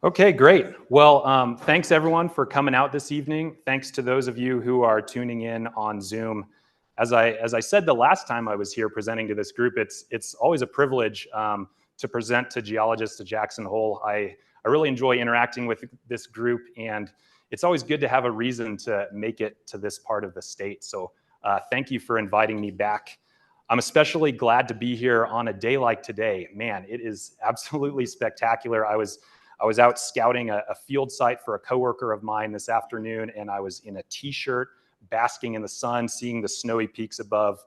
Okay, great. Well, thanks everyone for coming out this evening. Thanks to those of you who are tuning in on Zoom. As I said the last time I was here presenting to this group, it's always a privilege to present to geologists at Jackson Hole. I really enjoy interacting with this group, and it's always good to have a reason to make it to this part of the state. So thank you for inviting me back. I'm especially glad to be here on a day like today. Man, it is absolutely spectacular. I was out scouting a field site for a coworker of mine this afternoon, and I was in a t-shirt, basking in the sun, seeing the snowy peaks above.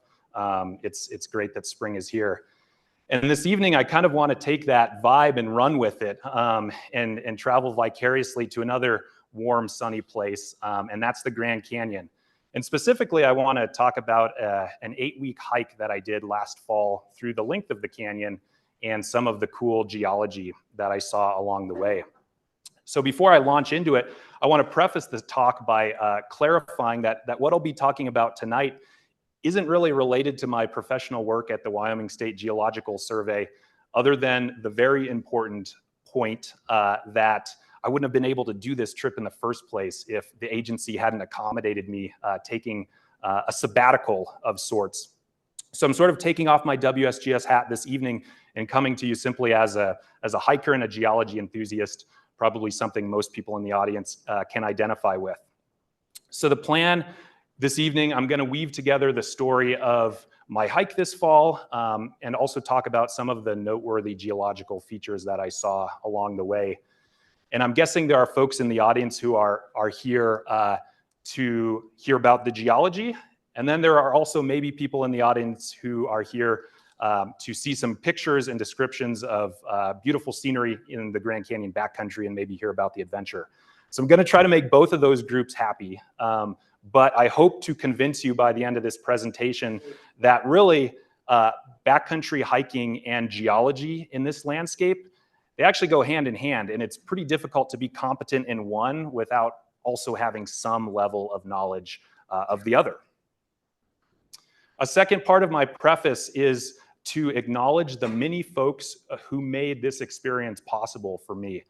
It's great that spring is here. And this evening, I kind of want to take that vibe and run with it and travel vicariously to another warm, sunny place, and that's the Grand Canyon. And specifically, I want to talk about an 8-week hike that I did last fall through the length of the canyon and some of the cool geology that I saw along the way. So before I launch into it, I want to preface this talk by clarifying that what I'll be talking about tonight isn't really related to my professional work at the Wyoming State Geological Survey, other than the very important point that I wouldn't have been able to do this trip in the first place if the agency hadn't accommodated me taking a sabbatical of sorts. So I'm sort of taking off my WSGS hat this evening and coming to you simply as a hiker and a geology enthusiast, probably something most people in the audience can identify with. So the plan this evening, I'm going to weave together the story of my hike this fall and also talk about some of the noteworthy geological features that I saw along the way. And I'm guessing there are folks in the audience who are here to hear about the geology. And then there are also maybe people in the audience who are here to see some pictures and descriptions of beautiful scenery in the Grand Canyon backcountry and maybe hear about the adventure. So I'm going to try to make both of those groups happy. But I hope to convince you by the end of this presentation that really backcountry hiking and geology in this landscape, they actually go hand in hand. And it's pretty difficult to be competent in one without also having some level of knowledge of the other. A second part of my preface is to acknowledge the many folks who made this experience possible for me.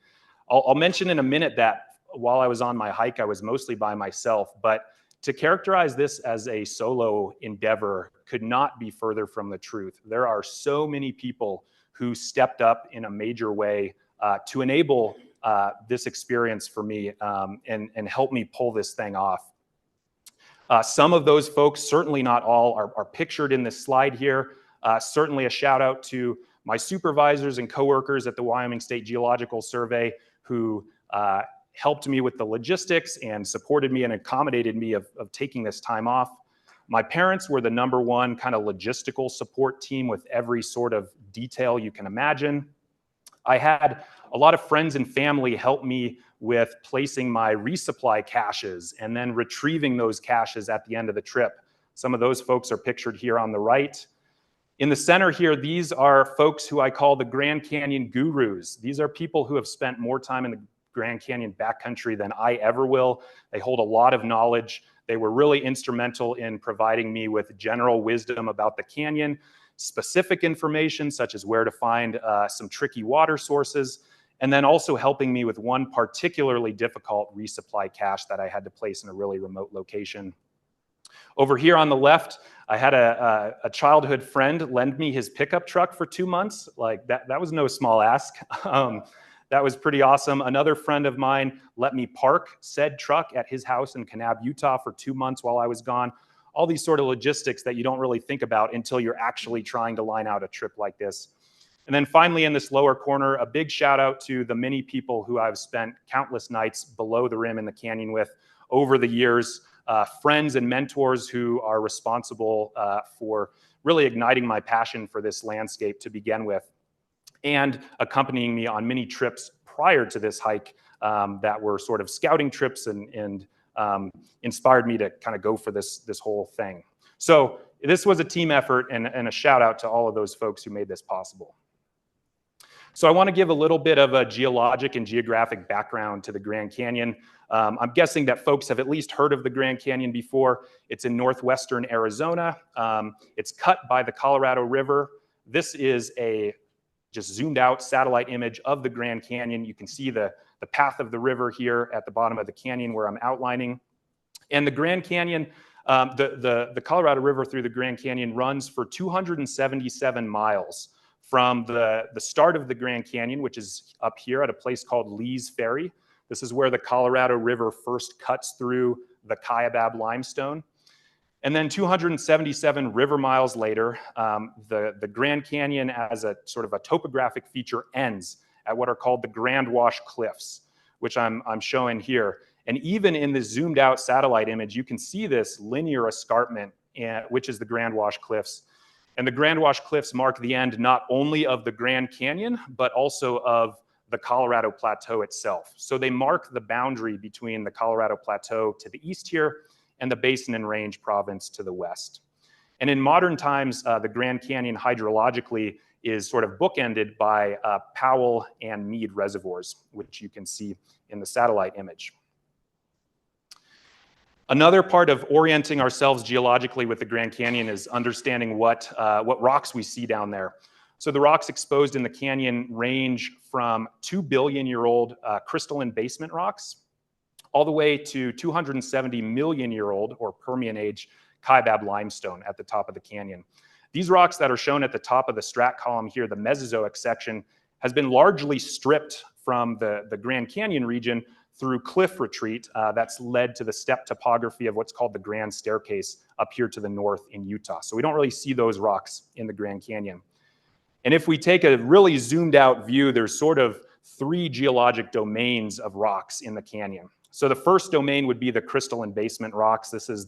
I'll mention in a minute that while I was on my hike, I was mostly by myself, but to characterize this as a solo endeavor could not be further from the truth. There are so many people who stepped up in a major way to enable this experience for me and help me pull this thing off. Some of those folks, certainly not all, are pictured in this slide here. Certainly a shout out to my supervisors and coworkers at the Wyoming State Geological Survey who helped me with the logistics and supported me and accommodated me of taking this time off. My parents were the #1 kind of logistical support team with every sort of detail you can imagine. I had a lot of friends and family help me with placing my resupply caches and then retrieving those caches at the end of the trip. Some of those folks are pictured here on the right. In the center here, these are folks who I call the Grand Canyon gurus. These are people who have spent more time in the Grand Canyon backcountry than I ever will. They hold a lot of knowledge. They were really instrumental in providing me with general wisdom about the canyon, specific information such as where to find some tricky water sources, and then also helping me with one particularly difficult resupply cache that I had to place in a really remote location. Over here on the left, I had a childhood friend lend me his pickup truck for 2 months. Like that was no small ask. That was pretty awesome. Another friend of mine let me park said truck at his house in Kanab, Utah for 2 months while I was gone. All these sort of logistics that you don't really think about until you're actually trying to line out a trip like this. And then finally, in this lower corner, a big shout out to the many people who I've spent countless nights below the rim in the canyon with over the years, friends and mentors who are responsible for really igniting my passion for this landscape to begin with, and accompanying me on many trips prior to this hike that were sort of scouting trips and inspired me to kind of go for this whole thing. So this was a team effort and a shout out to all of those folks who made this possible. So I want to give a little bit of a geologic and geographic background to the Grand Canyon. I'm guessing that folks have at least heard of the Grand Canyon before. It's in northwestern Arizona. It's cut by the Colorado River. This is just zoomed out satellite image of the Grand Canyon. You can see the path of the river here at the bottom of the canyon where I'm outlining. And the Grand Canyon, the Colorado River through the Grand Canyon runs for 277 miles from the start of the Grand Canyon, which is up here at a place called Lee's Ferry. This is where the Colorado River first cuts through the Kaibab limestone. And then 277 river miles later, the Grand Canyon as a sort of a topographic feature ends at what are called the Grand Wash Cliffs, which I'm showing here. And even in this zoomed out satellite image, you can see this linear escarpment, which is the Grand Wash Cliffs. And the Grand Wash Cliffs mark the end not only of the Grand Canyon, but also of the Colorado Plateau itself. So they mark the boundary between the Colorado Plateau to the east here and the Basin and Range Province to the west. And in modern times, the Grand Canyon hydrologically is sort of bookended by Powell and Meade reservoirs, which you can see in the satellite image. Another part of orienting ourselves geologically with the Grand Canyon is understanding what rocks we see down there. So the rocks exposed in the canyon range from 2 billion-year-old crystalline basement rocks all the way to 270 million-year-old or Permian age Kaibab limestone at the top of the canyon. These rocks that are shown at the top of the strat column here, the Mesozoic section, has been largely stripped from the Grand Canyon region through cliff retreat that's led to the step topography of what's called the Grand Staircase up here to the north in Utah. So we don't really see those rocks in the Grand Canyon. And if we take a really zoomed out view, there's sort of 3 geologic domains of rocks in the canyon. So the first domain would be the crystalline basement rocks. This is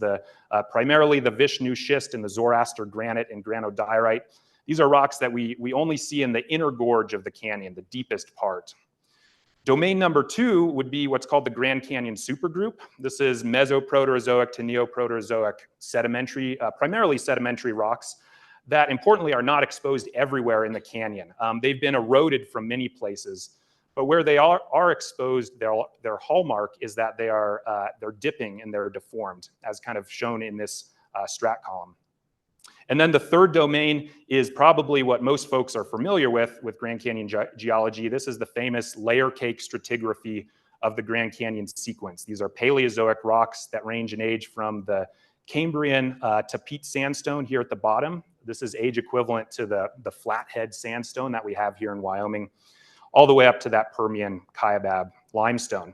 primarily the Vishnu schist and the Zoroaster granite and granodiorite. These are rocks that we only see in the inner gorge of the canyon, the deepest part. Domain number 2 would be what's called the Grand Canyon supergroup. This is Mesoproterozoic to Neoproterozoic sedimentary, primarily sedimentary rocks that importantly are not exposed everywhere in the canyon. They've been eroded from many places, but where they are exposed, their hallmark is that they're dipping and they're deformed, as kind of shown in this strat column. And then the third domain is probably what most folks are familiar with Grand Canyon geology. This is the famous layer cake stratigraphy of the Grand Canyon sequence. These are Paleozoic rocks that range in age from the Cambrian to peat sandstone here at the bottom. This is age equivalent to the flathead sandstone that we have here in Wyoming, all the way up to that Permian Kaibab limestone.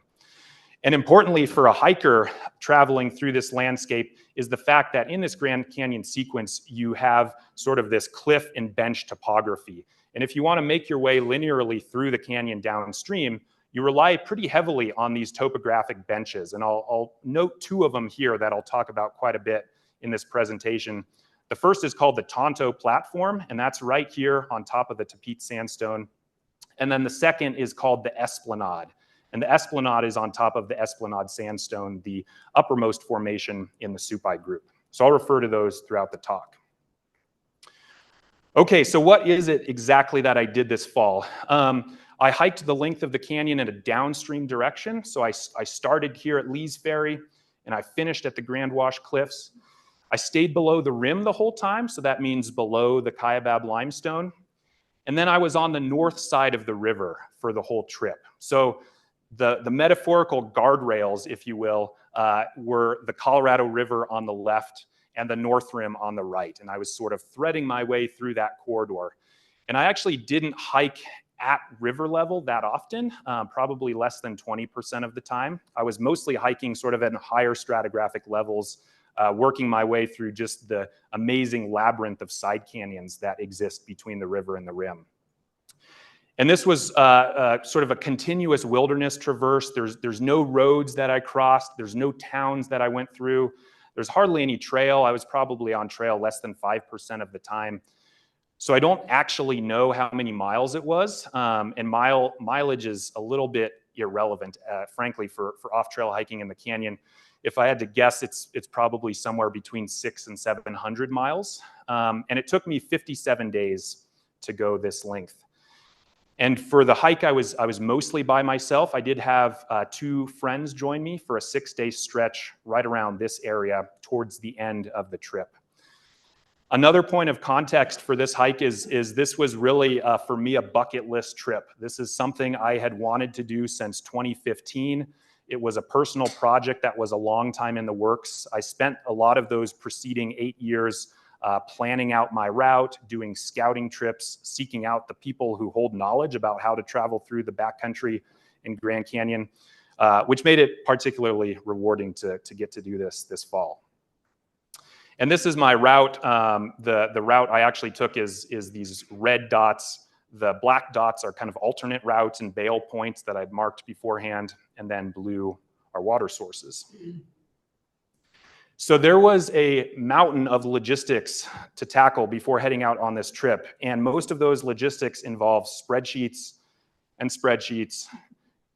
And importantly for a hiker traveling through this landscape is the fact that in this Grand Canyon sequence, you have sort of this cliff and bench topography. And if you want to make your way linearly through the canyon downstream, you rely pretty heavily on these topographic benches. And I'll note 2 of them here that I'll talk about quite a bit in this presentation. The first is called the Tonto Platform, and that's right here on top of the Tapete Sandstone. And then the second is called the Esplanade. And the Esplanade is on top of the Esplanade Sandstone, the uppermost formation in the Supai group. So I'll refer to those throughout the talk. Okay, so what is it exactly that I did this fall? I hiked the length of the canyon in a downstream direction. So I started here at Lee's Ferry and I finished at the Grand Wash Cliffs. I stayed below the rim the whole time. So that means below the Kaibab limestone. And then I was on the north side of the river for the whole trip. So the metaphorical guardrails, if you will, were the Colorado River on the left and the North Rim on the right. And I was sort of threading my way through that corridor. And I actually didn't hike at river level that often, probably less than 20% of the time. I was mostly hiking sort of at higher stratigraphic levels, working my way through just the amazing labyrinth of side canyons that exist between the river and the rim. And this was sort of a continuous wilderness traverse. There's no roads that I crossed. There's no towns that I went through. There's hardly any trail. I was probably on trail less than 5% of the time. So I don't actually know how many miles it was. And mileage is a little bit irrelevant, frankly, for off-trail hiking in the canyon. If I had to guess, it's probably somewhere between 600 and 700 miles. And it took me 57 days to go this length. And for the hike, I was mostly by myself. I did have 2 friends join me for a 6-day stretch right around this area towards the end of the trip. Another point of context for this hike is this was really, for me, a bucket list trip. This is something I had wanted to do since 2015. It was a personal project that was a long time in the works. I spent a lot of those preceding 8 years planning out my route, doing scouting trips, seeking out the people who hold knowledge about how to travel through the backcountry in Grand Canyon, which made it particularly rewarding to get to do this fall. And this is my route. The route I actually took is these red dots. The black dots are kind of alternate routes and bail points that I'd marked beforehand, and then blue are water sources. So there was a mountain of logistics to tackle before heading out on this trip, and most of those logistics involve spreadsheets and spreadsheets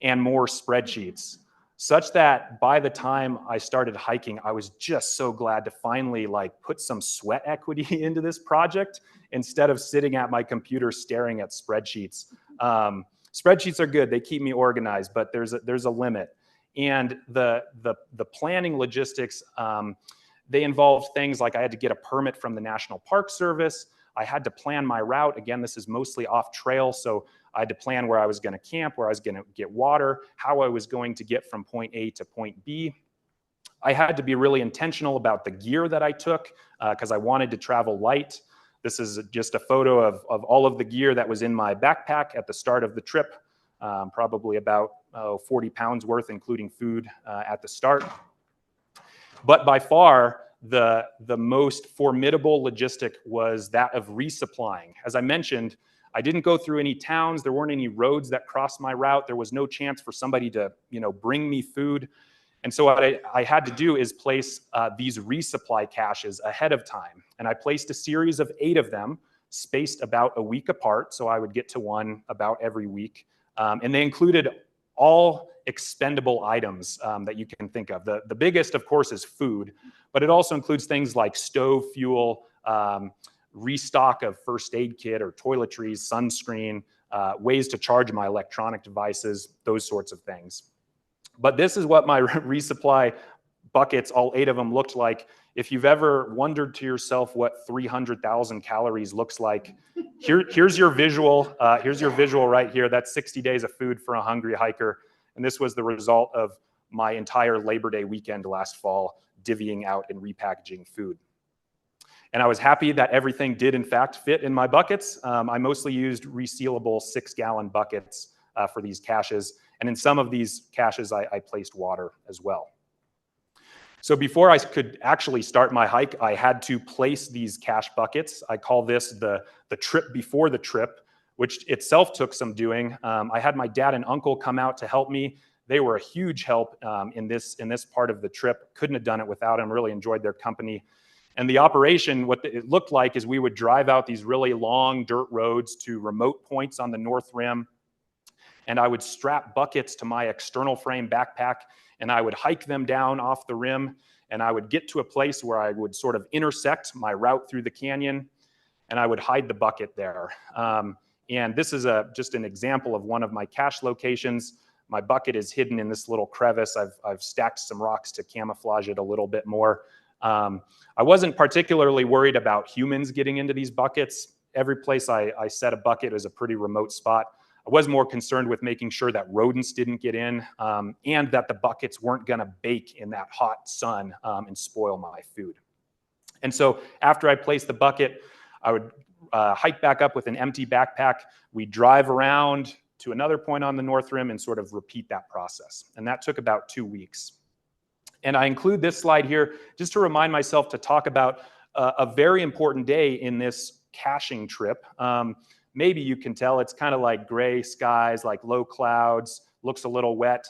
and more spreadsheets, such that by the time I started hiking, I was just so glad to finally put some sweat equity into this project instead of sitting at my computer staring at spreadsheets. Spreadsheets are good; they keep me organized, but there's a limit. And the planning logistics, they involved things like I had to get a permit from the National Park Service. I had to plan my route. Again, this is mostly off trail, so I had to plan where I was going to camp, where I was going to get water, how I was going to get from point A to point B. I had to be really intentional about the gear that I took because I wanted to travel light. This is just a photo of all of the gear that was in my backpack at the start of the trip, probably about 40 pounds worth, including food at the start. But by far, the most formidable logistic was that of resupplying. As I mentioned, I didn't go through any towns. There weren't any roads that crossed my route. There was no chance for somebody to, bring me food. And so what I had to do is place these resupply caches ahead of time. And I placed a series of 8 of them, spaced about a week apart. So I would get to one about every week. And they included all expendable items that you can think of. The biggest, of course, is food, but it also includes things like stove fuel, restock of first aid kit or toiletries, sunscreen, ways to charge my electronic devices, those sorts of things. But this is what my resupply buckets, all 8 of them, looked like. If you've ever wondered to yourself what 300,000 calories looks like, here's your visual. Here's your visual right here. That's 60 days of food for a hungry hiker. And this was the result of my entire Labor Day weekend last fall, divvying out and repackaging food. And I was happy that everything did, in fact, fit in my buckets. I mostly used resealable 6-gallon buckets for these caches. And in some of these caches, I placed water as well. So before I could actually start my hike, I had to place these cache buckets. I call this the trip before the trip, which itself took some doing. I had my dad and uncle come out to help me. They were a huge help in this part of the trip. Couldn't have done it without them. Really enjoyed their company. And the operation, what it looked like is we would drive out these really long dirt roads to remote points on the North Rim. And I would strap buckets to my external frame backpack, and I would hike them down off the rim, and I would get to a place where I would sort of intersect my route through the canyon, and I would hide the bucket there. And this is just an example of one of my cache locations. My bucket is hidden in this little crevice. I've stacked some rocks to camouflage it a little bit more. I wasn't particularly worried about humans getting into these buckets. Every place I set a bucket is a pretty remote spot. I was more concerned with making sure that rodents didn't get in and that the buckets weren't going to bake in that hot sun and spoil my food. And so after I placed the bucket, I would hike back up with an empty backpack. We'd drive around to another point on the North Rim and sort of repeat that process. And that took about 2 weeks. And I include this slide here just to remind myself to talk about a very important day in this caching trip. Maybe you can tell it's kind of like gray skies, like low clouds, looks a little wet.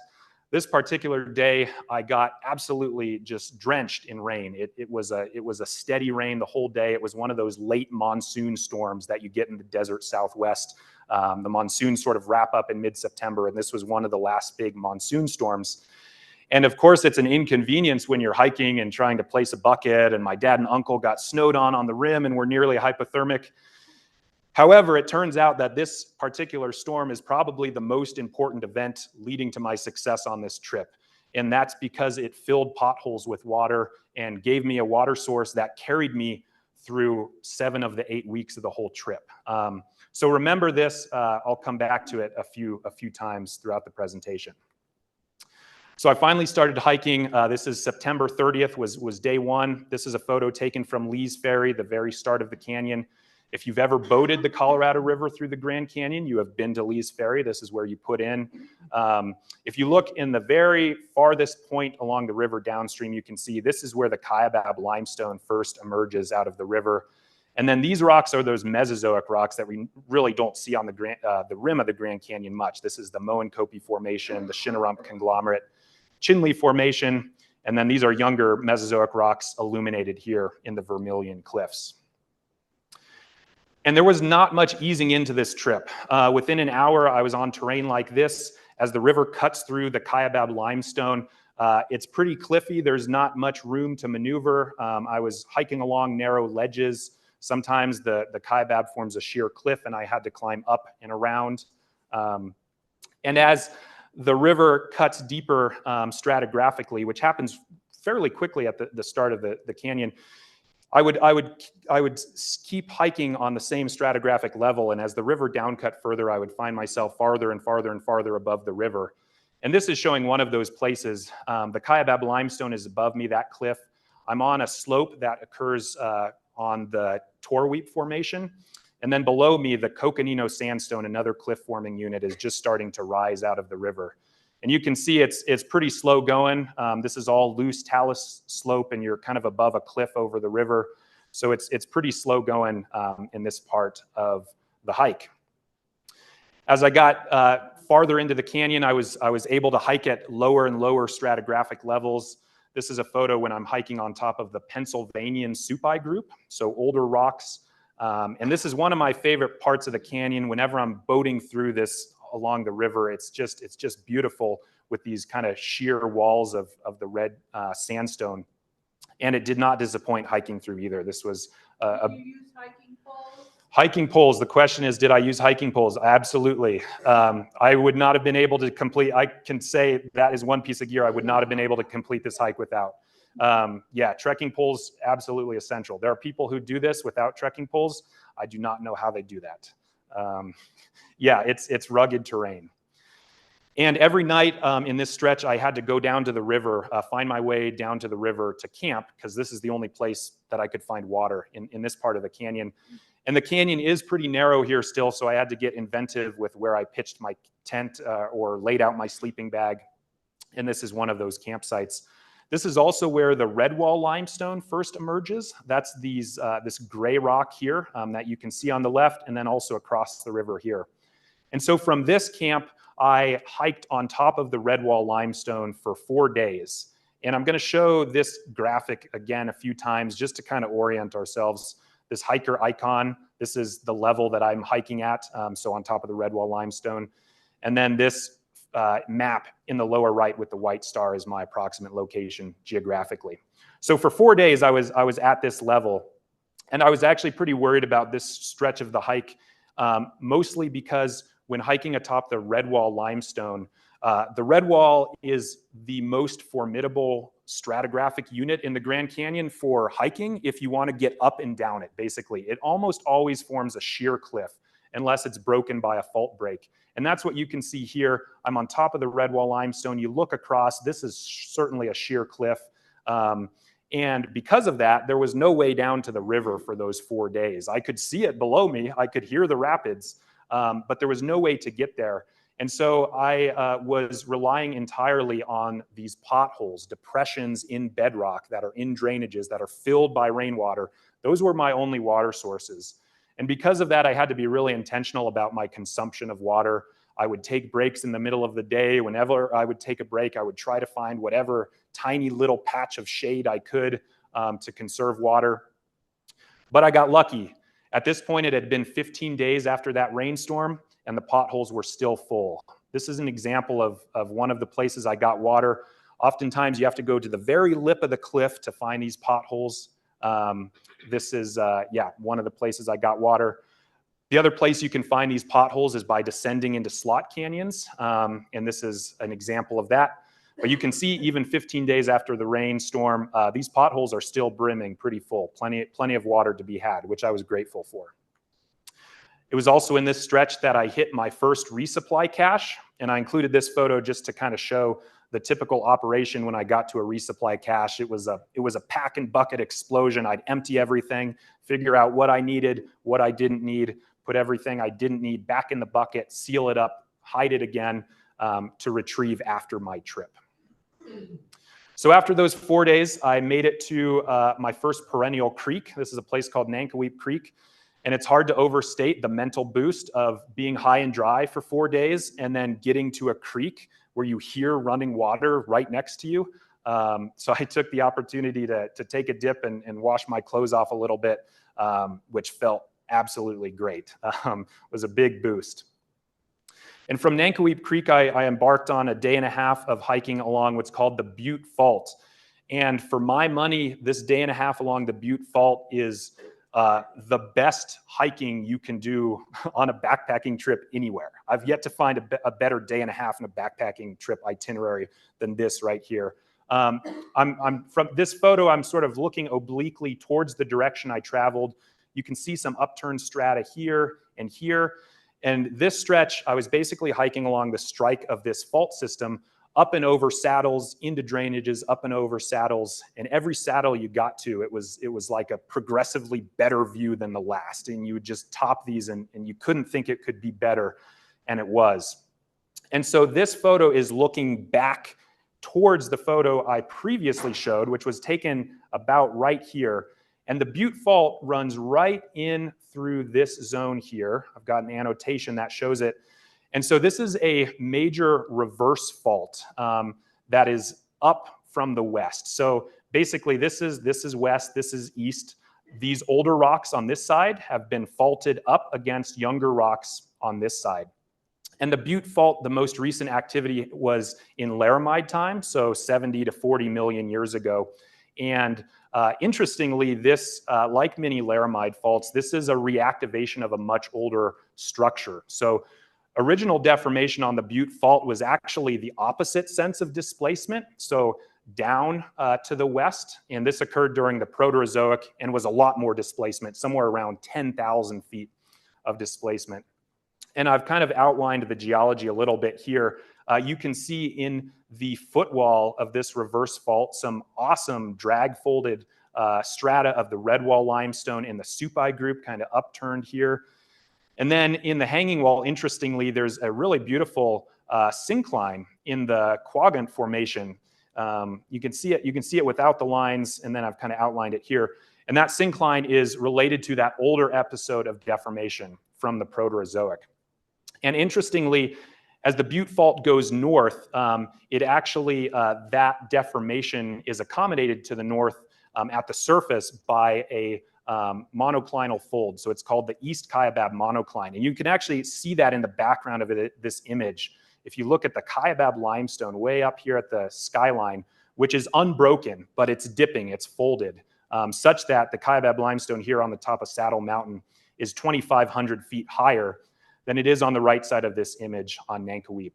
This particular day, I got absolutely just drenched in rain. It was a steady rain the whole day. It was one of those late monsoon storms that you get in the desert Southwest. The monsoons sort of wrap up in mid-September, and this was one of the last big monsoon storms. And of course, it's an inconvenience when you're hiking and trying to place a bucket, and my dad and uncle got snowed on the rim and were nearly hypothermic. However, it turns out that this particular storm is probably the most important event leading to my success on this trip. And that's because it filled potholes with water and gave me a water source that carried me through 7 of the 8 weeks of the whole trip. So remember this. I'll come back to it a few times throughout the presentation. So I finally started hiking. This is September 30th was day 1. This is a photo taken from Lee's Ferry, the very start of the canyon. If you've ever boated the Colorado River through the Grand Canyon, you have been to Lee's Ferry. This is where you put in. If you look in the very farthest point along the river downstream, you can see this is where the Kaibab limestone first emerges out of the river. And then these rocks are those Mesozoic rocks that we really don't see on the rim of the Grand Canyon much. This is the Moenkopi Formation, the Shinarump Conglomerate, Chinle Formation, and then these are younger Mesozoic rocks illuminated here in the Vermilion Cliffs. And there was not much easing into this trip. Within an hour, I was on terrain like this. As the river cuts through the Kaibab limestone, it's pretty cliffy. There's not much room to maneuver. I was hiking along narrow ledges. Sometimes the Kaibab forms a sheer cliff, and I had to climb up and around. And as the river cuts deeper stratigraphically, which happens fairly quickly at the start of the canyon, I would keep hiking on the same stratigraphic level, and as the river downcut further, I would find myself farther and farther and farther above the river. And this is showing one of those places. The Kaibab limestone is above me, that cliff. I'm on a slope that occurs on the Torweep Formation, and then below me, the Coconino Sandstone, another cliff-forming unit, is just starting to rise out of the river. And you can see it's pretty slow going. This is all loose talus slope, and you're kind of above a cliff over the river. So it's pretty slow going in this part of the hike. As I got farther into the canyon, I was able to hike at lower and lower stratigraphic levels. This is a photo when I'm hiking on top of the Pennsylvanian Supai Group, so older rocks. And this is one of my favorite parts of the canyon. Whenever I'm boating through this along the river, it's just beautiful with these kind of sheer walls of the red sandstone. And it did not disappoint hiking through either. This was Did you use hiking poles? Hiking poles. The question is, did I use hiking poles? Absolutely. I would not have been able to complete, I can say that is one piece of gear I would not have been able to complete this hike without. Yeah, trekking poles, absolutely essential. There are people who do this without trekking poles. I do not know how they do that. Yeah, it's rugged terrain. And every night in this stretch, I had to go down to the river, find my way down to the river to camp, because this is the only place that I could find water in this part of the canyon. And the canyon is pretty narrow here still, so I had to get inventive with where I pitched my tent or laid out my sleeping bag. And this is one of those campsites. This is also where the Redwall Limestone first emerges. That's this gray rock here that you can see on the left, and then also across the river here. And so from this camp, I hiked on top of the Redwall Limestone for 4 days. And I'm going to show this graphic again a few times just to kind of orient ourselves. This hiker icon, this is the level that I'm hiking at, so on top of the Redwall Limestone. And then this map in the lower right with the white star is my approximate location geographically. So for 4 days, I was at this level. And I was actually pretty worried about this stretch of the hike, mostly because when hiking atop the Redwall Limestone, the Redwall is the most formidable stratigraphic unit in the Grand Canyon for hiking if you want to get up and down it, basically. It almost always forms a sheer cliff unless it's broken by a fault break. And that's what you can see here. I'm on top of the Redwall Limestone. You look across, this is certainly a sheer cliff. And because of that, there was no way down to the river for those 4 days. I could see it below me. I could hear the rapids, but there was no way to get there. And so I was relying entirely on these potholes, depressions in bedrock that are in drainages that are filled by rainwater. Those were my only water sources. And because of that, I had to be really intentional about my consumption of water. I would take breaks in the middle of the day. Whenever I would take a break, I would try to find whatever tiny little patch of shade I could to conserve water. But I got lucky. At this point, it had been 15 days after that rainstorm, and the potholes were still full. This is an example of one of the places I got water. Oftentimes, you have to go to the very lip of the cliff to find these potholes. This is, yeah, one of the places I got water. The other place you can find these potholes is by descending into slot canyons, and this is an example of that. But you can see even 15 days after the rainstorm, these potholes are still brimming pretty full, plenty of water to be had, which I was grateful for. It was also in this stretch that I hit my first resupply cache, and I included this photo just to kind of show the typical operation when I got to a resupply cache. It was a pack and bucket explosion. I'd empty everything, figure out what I needed, what I didn't need, put everything I didn't need back in the bucket, seal it up, hide it again to retrieve after my trip. So after those 4 days, I made it to my first perennial creek. This is a place called Nankoweap Creek. And it's hard to overstate the mental boost of being high and dry for 4 days and then getting to a creek where you hear running water right next to you. So I took the opportunity to take a dip and wash my clothes off a little bit, which felt absolutely great. It was a big boost. And from Nankoweap Creek, I embarked on a day and a half of hiking along what's called the Butte Fault. And for my money, this day and a half along the Butte Fault is the best hiking you can do on a backpacking trip anywhere. I've yet to find a better day and a half in a backpacking trip itinerary than this right here. I'm from this photo, I'm sort of looking obliquely towards the direction I traveled. You can see some upturned strata here and here. And this stretch, I was basically hiking along the strike of this fault system, up and over saddles, into drainages, up and over saddles. And every saddle you got to, it was like a progressively better view than the last. And you would just top these and you couldn't think it could be better. And it was. And so this photo is looking back towards the photo I previously showed, which was taken about right here. And the Butte Fault runs right in through this zone here. I've got an annotation that shows it. And so this is a major reverse fault that is up from the west. So basically this is west, this is east. These older rocks on this side have been faulted up against younger rocks on this side. And the Butte Fault, the most recent activity was in Laramide time, so 70 to 40 million years ago. And interestingly, this, like many Laramide faults, this is a reactivation of a much older structure. So original deformation on the Butte Fault was actually the opposite sense of displacement, so down to the west. And this occurred during the Proterozoic and was a lot more displacement, somewhere around 10,000 feet of displacement. And I've kind of outlined the geology a little bit here. You can see in the footwall of this reverse fault some awesome drag-folded strata of the Redwall Limestone in the Supai group, kind of upturned here. And then in the hanging wall, interestingly, there's a really beautiful syncline in the Quadrant Formation. You can see it without the lines, and then I've kind of outlined it here. And that syncline is related to that older episode of deformation from the Proterozoic. And interestingly, as the Butte Fault goes north, it actually, that deformation is accommodated to the north at the surface by a monoclinal fold. So it's called the East Kaibab monocline. And you can actually see that in the background of this image. If you look at the Kaibab limestone way up here at the skyline, which is unbroken, but it's dipping, it's folded, such that the Kaibab limestone here on the top of Saddle Mountain is 2,500 feet higher than it is on the right side of this image on Nankoweap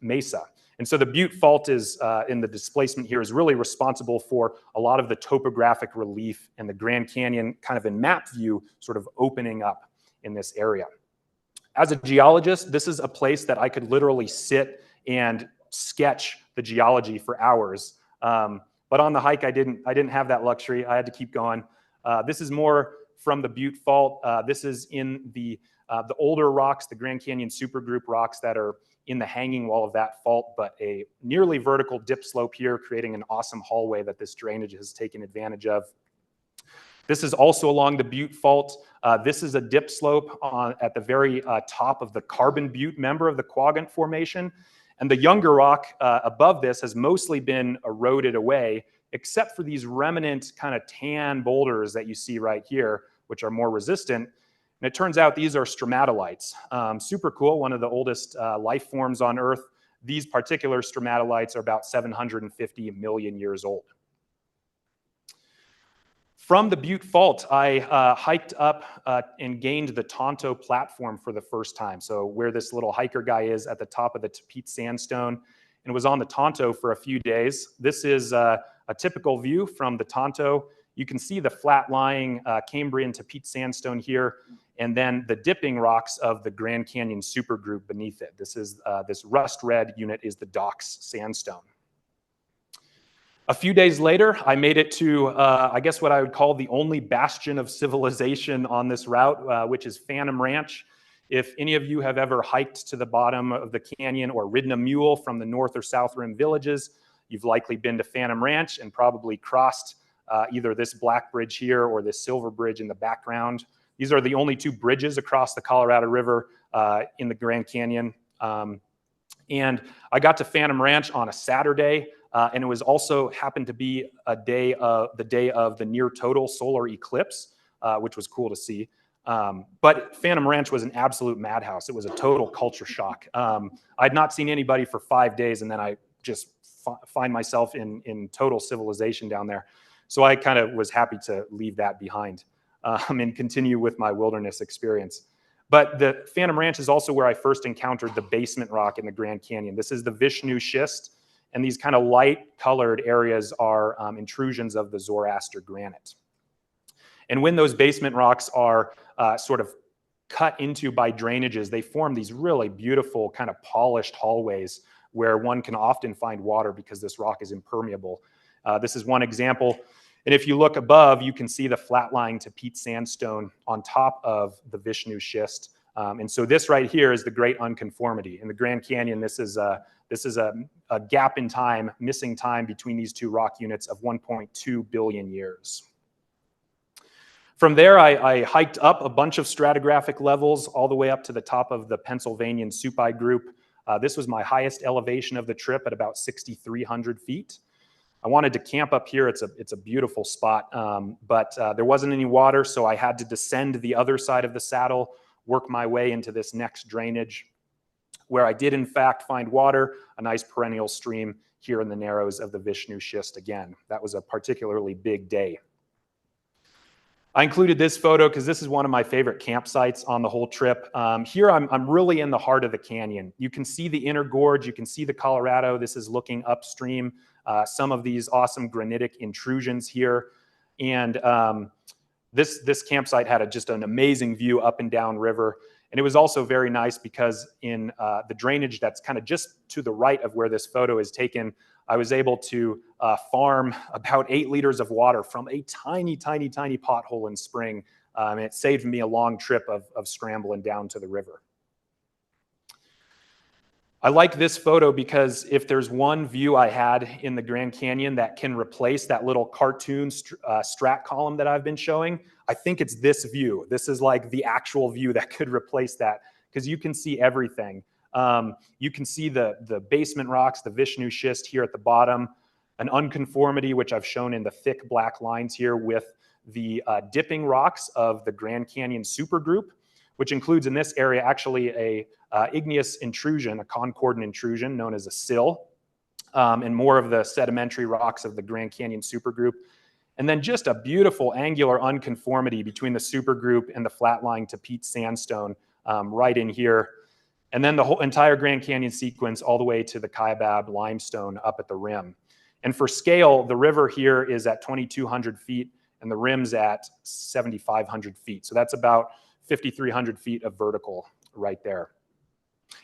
Mesa. And so the Butte Fault is, in the displacement here, is really responsible for a lot of the topographic relief and the Grand Canyon kind of in map view sort of opening up in this area. As a geologist, this is a place that I could literally sit and sketch the geology for hours. But on the hike, I didn't have that luxury. I had to keep going. This is more from the Butte Fault. This is in the older rocks, the Grand Canyon supergroup rocks that are in the hanging wall of that fault, but a nearly vertical dip slope here, creating an awesome hallway that this drainage has taken advantage of. This is also along the Butte Fault. This is a dip slope at the very top of the Carbon Butte member of the Quadrant Formation. And the younger rock above this has mostly been eroded away, except for these remnant kind of tan boulders that you see right here, which are more resistant. And it turns out these are stromatolites. Super cool, one of the oldest life forms on Earth. These particular stromatolites are about 750 million years old. From the Butte Fault, I hiked up and gained the Tonto platform for the first time. So where this little hiker guy is at the top of the Tapete Sandstone. and was on the Tonto for a few days. This is a typical view from the Tonto. You can see the flat-lying Cambrian to peat sandstone here, and then the dipping rocks of the Grand Canyon supergroup beneath it. This is this rust red unit is the Docks sandstone. A few days later, I made it to, I guess what I would call the only bastion of civilization on this route, which is Phantom Ranch. If any of you have ever hiked to the bottom of the canyon or ridden a mule from the North or South Rim villages, you've likely been to Phantom Ranch and probably crossed either this black bridge here or this silver bridge in the background. These are the only two bridges across the Colorado River in the Grand Canyon. And I got to Phantom Ranch on a Saturday, and it was also happened to be the day of the near total solar eclipse, which was cool to see. But Phantom Ranch was an absolute madhouse. It was a total culture shock. I'd not seen anybody for 5 days, and then I just find myself in total civilization down there. So I kind of was happy to leave that behind and continue with my wilderness experience. But the Phantom Ranch is also where I first encountered the basement rock in the Grand Canyon. This is the Vishnu schist, and these kind of light-colored areas are intrusions of the Zoroaster granite. And when those basement rocks are sort of cut into by drainages, they form these really beautiful kind of polished hallways where one can often find water because this rock is impermeable. This is one example. And if you look above, you can see the flat-lying to peat sandstone on top of the Vishnu schist. And so this right here is the great unconformity. In the Grand Canyon, this is a gap in time, missing time between these two rock units of 1.2 billion years. From there, I hiked up a bunch of stratigraphic levels all the way up to the top of the Pennsylvanian Supai group. This was my highest elevation of the trip at about 6,300 feet. I wanted to camp up here. It's a beautiful spot, but there wasn't any water, so I had to descend the other side of the saddle, work my way into this next drainage, where I did in fact find water, a nice perennial stream here in the narrows of the Vishnu schist again. That was a particularly big day. I included this photo because this is one of my favorite campsites on the whole trip. Here I'm really in the heart of the canyon. You can see the inner gorge, you can see the Colorado. This is looking upstream. Some of these awesome granitic intrusions here. And this campsite had just an amazing view up and down river. And it was also very nice because in the drainage that's kind of just to the right of where this photo is taken, I was able to farm about 8 liters of water from a tiny, tiny, tiny pothole in spring. And it saved me a long trip of scrambling down to the river. I like this photo because if there's one view I had in the Grand Canyon that can replace that little cartoon strat column that I've been showing, I think it's this view. This is like the actual view that could replace that because you can see everything. You can see the basement rocks, the Vishnu schist here at the bottom, an unconformity, which I've shown in the thick black lines here with the dipping rocks of the Grand Canyon supergroup, which includes in this area actually a igneous intrusion, a concordant intrusion known as a sill, and more of the sedimentary rocks of the Grand Canyon supergroup. And then just a beautiful angular unconformity between the supergroup and the flat-lying to peat sandstone right in here. And then the whole entire Grand Canyon sequence all the way to the Kaibab limestone up at the rim. And for scale, the river here is at 2,200 feet and the rim's at 7,500 feet. So that's about 5,300 feet of vertical right there.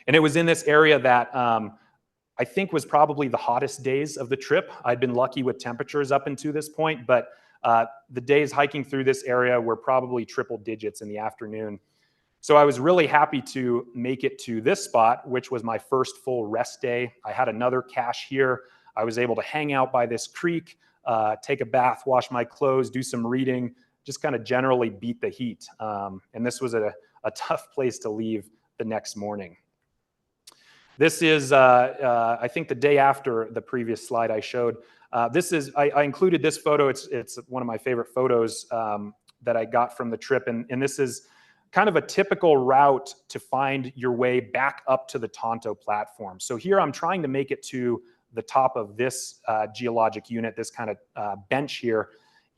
And it was in this area that I think was probably the hottest days of the trip. I'd been lucky with temperatures up until this point, but the days hiking through this area were probably triple digits in the afternoon. So I was really happy to make it to this spot, which was my first full rest day. I had another cache here. I was able to hang out by this creek, take a bath, wash my clothes, do some reading, just kind of generally beat the heat. And this was a tough place to leave the next morning. This is, I think, the day after the previous slide I showed. I included this photo. It's one of my favorite photos that I got from the trip. And this is kind of a typical route to find your way back up to the Tonto platform. So here I'm trying to make it to the top of this geologic unit, this kind of bench here.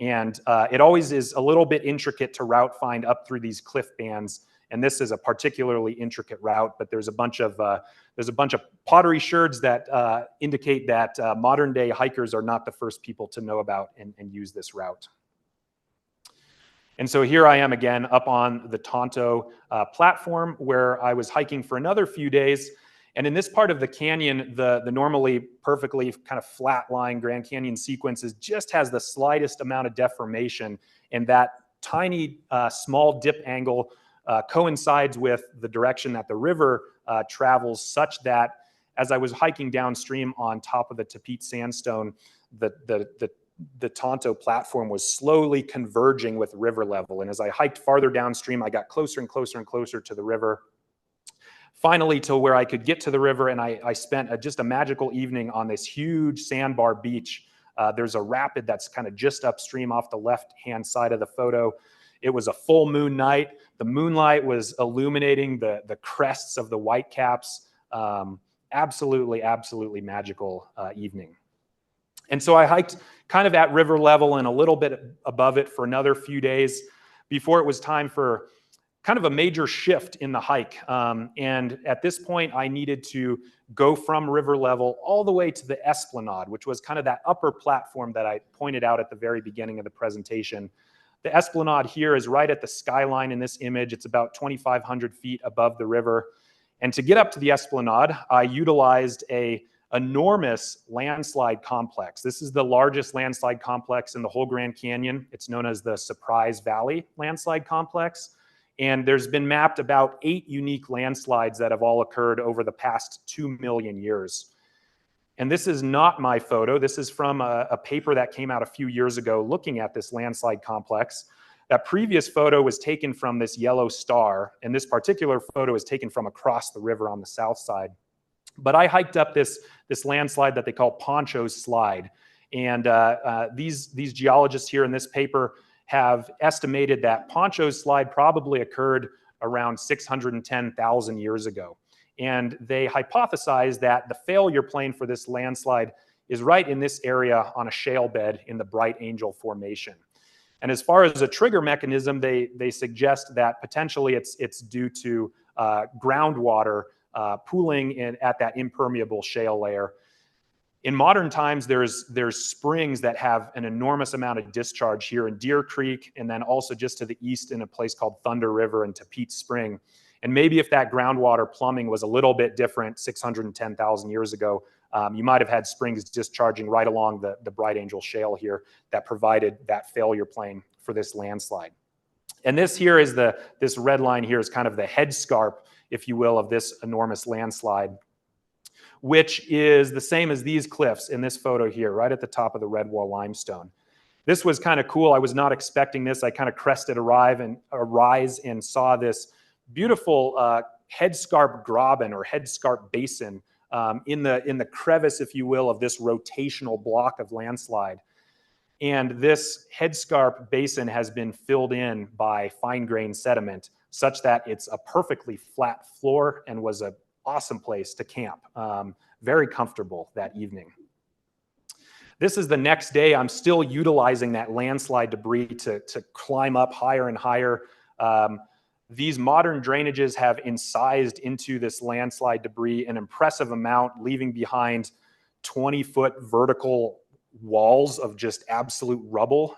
And it always is a little bit intricate to route find up through these cliff bands. And this is a particularly intricate route, but there's a bunch of pottery sherds that indicate that modern day hikers are not the first people to know about and use this route. And so here I am again up on the Tonto platform where I was hiking for another few days. And in this part of the canyon, the normally perfectly kind of flat-lying Grand Canyon sequences just has the slightest amount of deformation, and that tiny small dip angle coincides with the direction that the river travels, such that as I was hiking downstream on top of the Tapete Sandstone, the Tonto platform was slowly converging with river level. And as I hiked farther downstream, I got closer and closer and closer to the river, finally to where I could get to the river. And I spent just a magical evening on this huge sandbar beach. There's a rapid that's kind of just upstream off the left-hand side of the photo. It was a full moon night. The moonlight was illuminating the crests of the whitecaps. Absolutely, absolutely magical evening. And so I hiked kind of at river level and a little bit above it for another few days before it was time for kind of a major shift in the hike. And at this point, I needed to go from river level all the way to the Esplanade, which was kind of that upper platform that I pointed out at the very beginning of the presentation. The Esplanade here is right at the skyline in this image. It's about 2,500 feet above the river. And to get up to the Esplanade, I utilized an enormous landslide complex. This is the largest landslide complex in the whole Grand Canyon. It's known as the Surprise Valley Landslide Complex. And there's been mapped about 8 unique landslides that have all occurred over the past 2 million years. And this is not my photo. This is from a paper that came out a few years ago looking at this landslide complex. That previous photo was taken from this yellow star, and this particular photo is taken from across the river on the south side. But I hiked up this landslide that they call Poncho's Slide. And these geologists here in this paper have estimated that Poncho's Slide probably occurred around 610,000 years ago. And they hypothesize that the failure plane for this landslide is right in this area on a shale bed in the Bright Angel Formation. And as far as a trigger mechanism, they suggest that potentially it's due to groundwater pooling at that impermeable shale layer. In modern times, there's springs that have an enormous amount of discharge here in Deer Creek, and then also just to the east in a place called Thunder River and Tapete Spring. And maybe if that groundwater plumbing was a little bit different 610,000 years ago, you might have had springs discharging right along the Bright Angel Shale here that provided that failure plane for this landslide. And this here is this red line here is kind of the headscarp, if you will, of this enormous landslide, which is the same as these cliffs in this photo here, right at the top of the Redwall Limestone. This was kind of cool. I was not expecting this. I kind of crested a rise and saw this beautiful headscarp graben or headscarp basin in the crevice, if you will, of this rotational block of landslide. And this headscarp basin has been filled in by fine-grained sediment such that it's a perfectly flat floor and was an awesome place to camp. Very comfortable that evening. This is the next day. I'm still utilizing that landslide debris to climb up higher and higher. These modern drainages have incised into this landslide debris an impressive amount, leaving behind 20-foot vertical walls of just absolute rubble.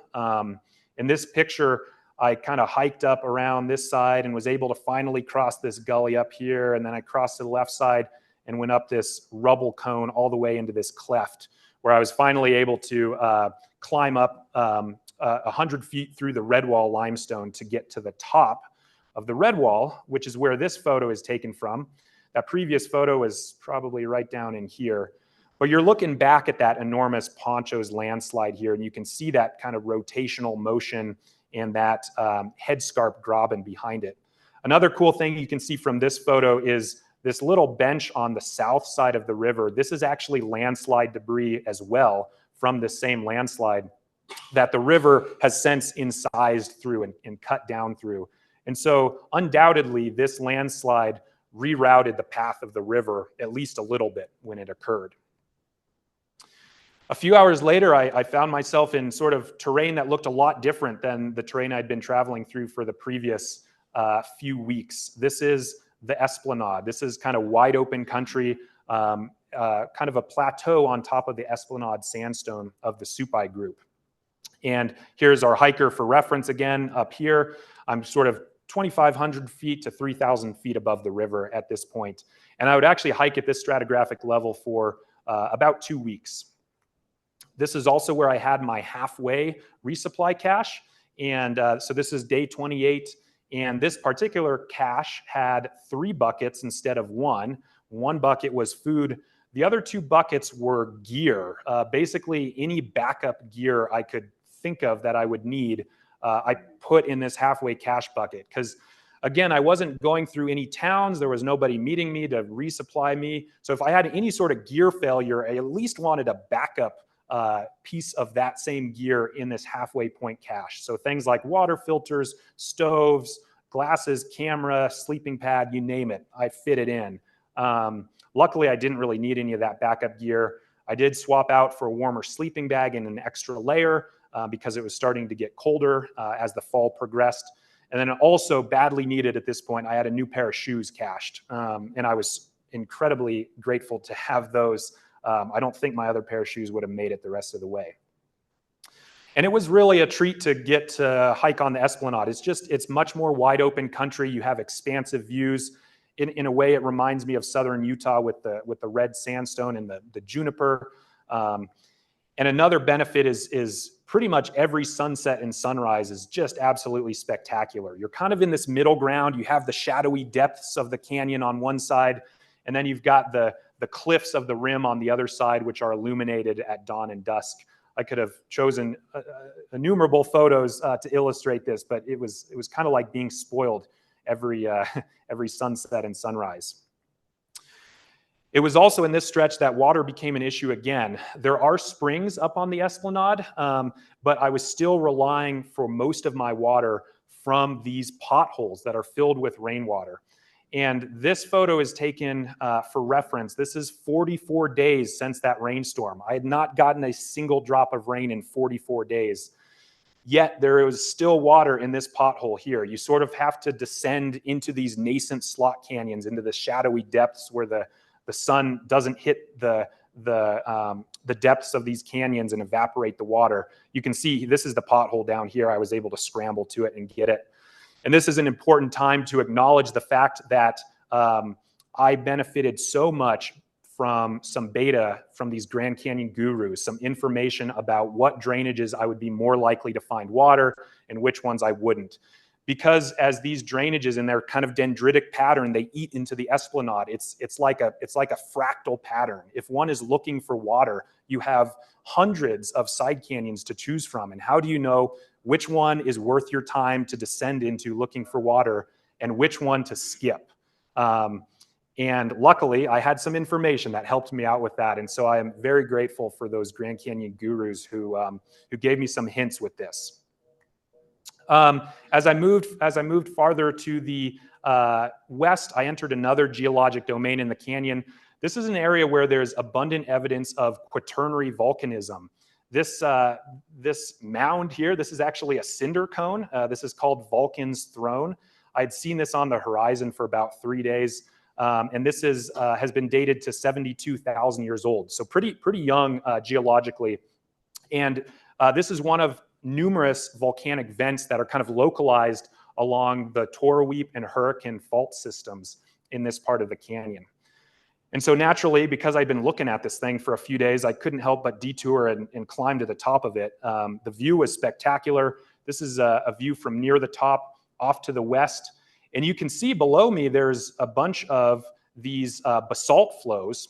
In this picture, I kind of hiked up around this side and was able to finally cross this gully up here. And then I crossed to the left side and went up this rubble cone all the way into this cleft, where I was finally able to climb up 100 feet through the Redwall Limestone to get to the top of the Redwall, which is where this photo is taken from. That previous photo is probably right down in here. But you're looking back at that enormous Poncho's landslide here, and you can see that kind of rotational motion and that headscarp graben behind it. Another cool thing you can see from this photo is this little bench on the south side of the river. This is actually landslide debris as well from the same landslide that the river has since incised through and cut down through. And so undoubtedly, this landslide rerouted the path of the river at least a little bit when it occurred. A few hours later, I found myself in sort of terrain that looked a lot different than the terrain I'd been traveling through for the previous few weeks. This is the Esplanade. This is kind of wide open country, kind of a plateau on top of the Esplanade sandstone of the Supai group. And here's our hiker for reference again up here. I'm sort of 2,500 feet to 3,000 feet above the river at this point. And I would actually hike at this stratigraphic level for about 2 weeks. This is also where I had my halfway resupply cache. And so this is day 28. And this particular cache had 3 buckets instead of 1. 1 bucket was food. The other 2 buckets were gear, basically any backup gear I could think of that I would need, I put in this halfway cache bucket. Because again, I wasn't going through any towns. There was nobody meeting me to resupply me. So if I had any sort of gear failure, I at least wanted a backup piece of that same gear in this halfway point cache. So things like water filters, stoves, glasses, camera, sleeping pad, you name it, I fit it in. Luckily, I didn't really need any of that backup gear. I did swap out for a warmer sleeping bag and an extra layer because it was starting to get colder as the fall progressed. And then also badly needed at this point, I had a new pair of shoes cached. And I was incredibly grateful to have those. I don't think my other pair of shoes would have made it the rest of the way. And it was really a treat to get to hike on the Esplanade. It's much more wide open country. You have expansive views. In a way, it reminds me of southern Utah with the red sandstone and the juniper. And another benefit is pretty much every sunset and sunrise is just absolutely spectacular. You're kind of in this middle ground. You have the shadowy depths of the canyon on one side, and then you've got the cliffs of the rim on the other side, which are illuminated at dawn and dusk. I could have chosen innumerable photos to illustrate this, but it was kind of like being spoiled every sunset and sunrise. It was also in this stretch that water became an issue again. There are springs up on the Esplanade, but I was still relying for most of my water from these potholes that are filled with rainwater. And this photo is taken for reference. This is 44 days since that rainstorm. I had not gotten a single drop of rain in 44 days. Yet there was still water in this pothole here. You sort of have to descend into these nascent slot canyons, into the shadowy depths where the sun doesn't hit the depths of these canyons and evaporate the water. You can see this is the pothole down here. I was able to scramble to it and get it. And this is an important time to acknowledge the fact that I benefited so much from some beta from these Grand Canyon gurus, some information about what drainages I would be more likely to find water and which ones I wouldn't. Because as these drainages in their kind of dendritic pattern, they eat into the Esplanade. It's like a fractal pattern. If one is looking for water, you have hundreds of side canyons to choose from. And how do you know which one is worth your time to descend into looking for water and which one to skip? And luckily, I had some information that helped me out with that. And so I am very grateful for those Grand Canyon gurus who gave me some hints with this. As I moved farther to the west, I entered another geologic domain in the canyon. This is an area where there's abundant evidence of quaternary volcanism. This mound here, this is actually a cinder cone. This is called Vulcan's Throne. I'd seen this on the horizon for about 3 days. And this has been dated to 72,000 years old. So pretty young geologically. And this is one of numerous volcanic vents that are kind of localized along the Torweep and Hurricane fault systems in this part of the canyon. And so naturally, because I'd been looking at this thing for a few days, I couldn't help but detour and climb to the top of it. The view was spectacular. This is a view from near the top off to the west. And you can see below me, there's a bunch of these basalt flows,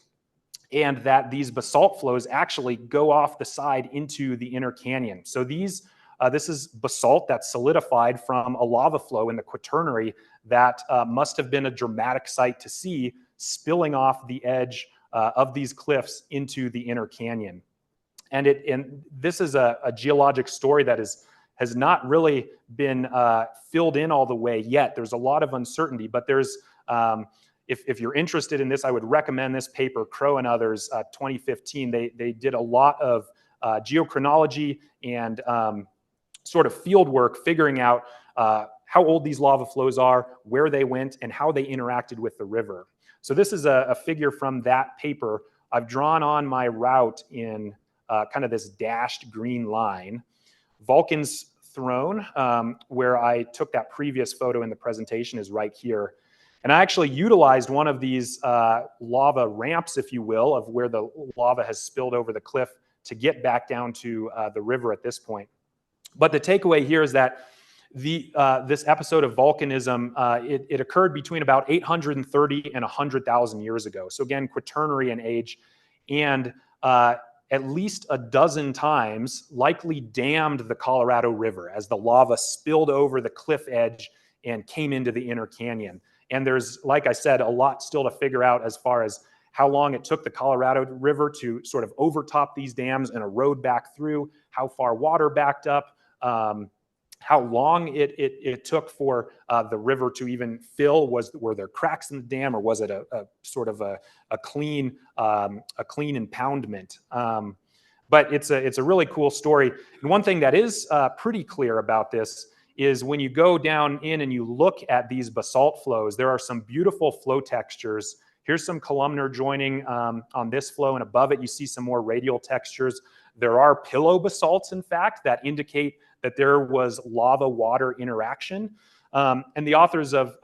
and that these basalt flows actually go off the side into the inner canyon. So this is basalt that's solidified from a lava flow in the Quaternary that must have been a dramatic sight to see spilling off the edge of these cliffs into the inner canyon. And this is a geologic story that has not really been filled in all the way yet. There's a lot of uncertainty, but there's, if you're interested in this, I would recommend this paper, Crow and others, 2015. They did a lot of geochronology and sort of field work figuring out how old these lava flows are, where they went, and how they interacted with the river. So this is a figure from that paper. I've drawn on my route in kind of this dashed green line. Vulcan's Throne, where I took that previous photo in the presentation, is right here. And I actually utilized one of these lava ramps, if you will, of where the lava has spilled over the cliff to get back down to the river at this point. But the takeaway here is that this episode of volcanism, it occurred between about 830 and 100,000 years ago. So again, Quaternary in age, and at least a dozen times likely dammed the Colorado River as the lava spilled over the cliff edge and came into the inner canyon. And there's, like I said, a lot still to figure out as far as how long it took the Colorado River to sort of overtop these dams and erode back through, how far water backed up, how long it took for the river to even fill. Were there cracks in the dam, or was it a sort of a clean impoundment? But it's a really cool story. And one thing that is pretty clear about this is when you go down in and you look at these basalt flows, there are some beautiful flow textures. Here's some columnar joining on this flow, and above it you see some more radial textures. There are pillow basalts, in fact, that indicate that there was lava-water interaction. And the authors of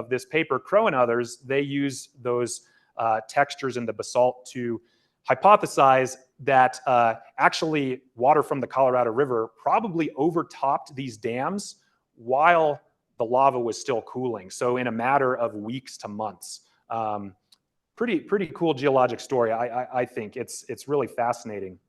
this paper, Crow and others, they use those textures in the basalt to hypothesize that actually water from the Colorado River probably overtopped these dams while the lava was still cooling. So in a matter of weeks to months. Pretty cool geologic story. I think it's really fascinating.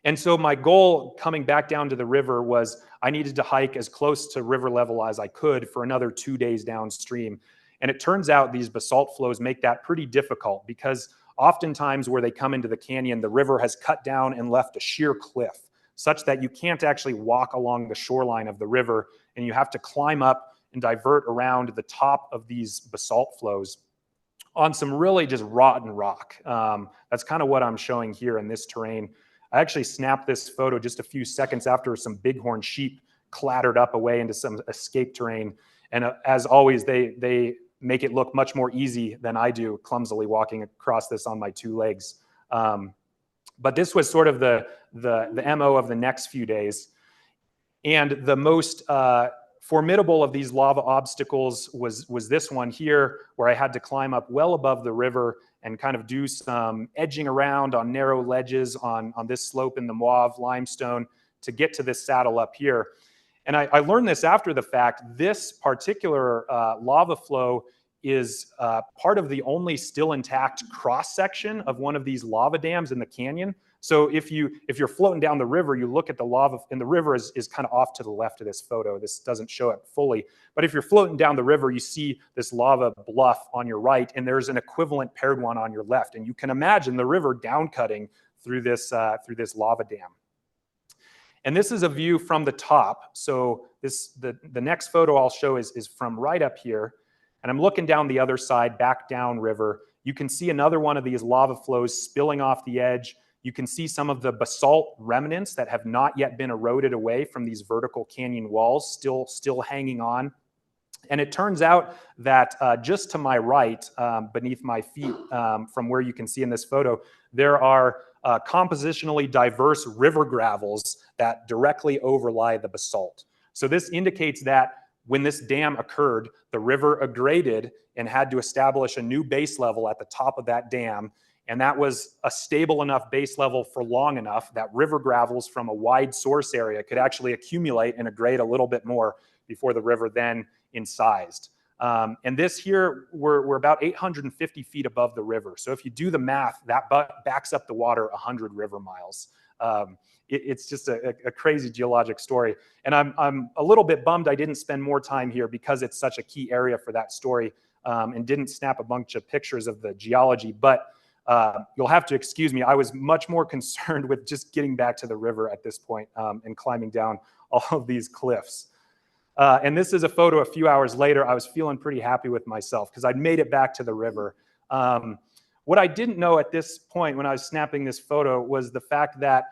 And so my goal coming back down to the river was I needed to hike as close to river level as I could for another 2 days downstream. And it turns out these basalt flows make that pretty difficult because oftentimes where they come into the canyon, the river has cut down and left a sheer cliff such that you can't actually walk along the shoreline of the river, and you have to climb up and divert around the top of these basalt flows on some really just rotten rock. That's kind of what I'm showing here in this terrain. I actually snapped this photo just a few seconds after some bighorn sheep clattered up away into some escape terrain. And as always, they make it look much more easy than I do, clumsily walking across this on my 2 legs. But this was sort of the MO of the next few days. And the most formidable of these lava obstacles was this one here, where I had to climb up well above the river and kind of do some edging around on narrow ledges on this slope in the Redwall Limestone to get to this saddle up here. And I learned this after the fact. This particular lava flow is part of the only still intact cross section of one of these lava dams in the canyon. So if you're floating down the river, you look at the lava, and the river is kind of off to the left of this photo. This doesn't show it fully. But if you're floating down the river, you see this lava bluff on your right, and there's an equivalent paired one on your left. And you can imagine the river downcutting through this lava dam. And this is a view from the top. So the next photo I'll show is from right up here. And I'm looking down the other side, back down river. You can see another one of these lava flows spilling off the edge. You can see some of the basalt remnants that have not yet been eroded away from these vertical canyon walls, still hanging on. And it turns out that just to my right, beneath my feet, from where you can see in this photo, there are compositionally diverse river gravels that directly overlie the basalt. So this indicates that when this dam occurred, the river aggraded and had to establish a new base level at the top of that dam. And that was a stable enough base level for long enough that river gravels from a wide source area could actually accumulate and aggrade a little bit more before the river then incised. And this here, we're about 850 feet above the river. So if you do the math, that backs up the water 100 river miles. It's just a crazy geologic story. And I'm a little bit bummed I didn't spend more time here because it's such a key area for that story, and didn't snap a bunch of pictures of the geology. But you'll have to excuse me. I was much more concerned with just getting back to the river at this point, and climbing down all of these cliffs. And this is a photo a few hours later. I was feeling pretty happy with myself because I'd made it back to the river. What I didn't know at this point when I was snapping this photo was the fact that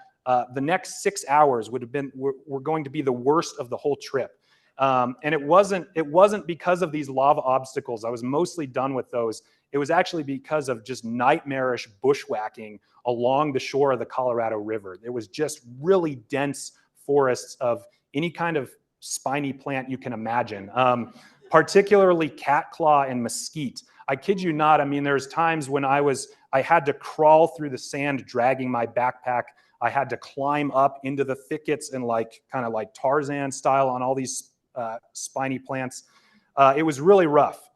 the next 6 hours were going to be the worst of the whole trip. And it wasn't because of these lava obstacles. I was mostly done with those. It was actually because of just nightmarish bushwhacking along the shore of the Colorado River. It was just really dense forests of any kind of spiny plant you can imagine, particularly catclaw and mesquite. I kid you not. I mean, there's times when I had to crawl through the sand dragging my backpack. I had to climb up into the thickets and kind of like Tarzan style on all these spiny plants. It was really rough.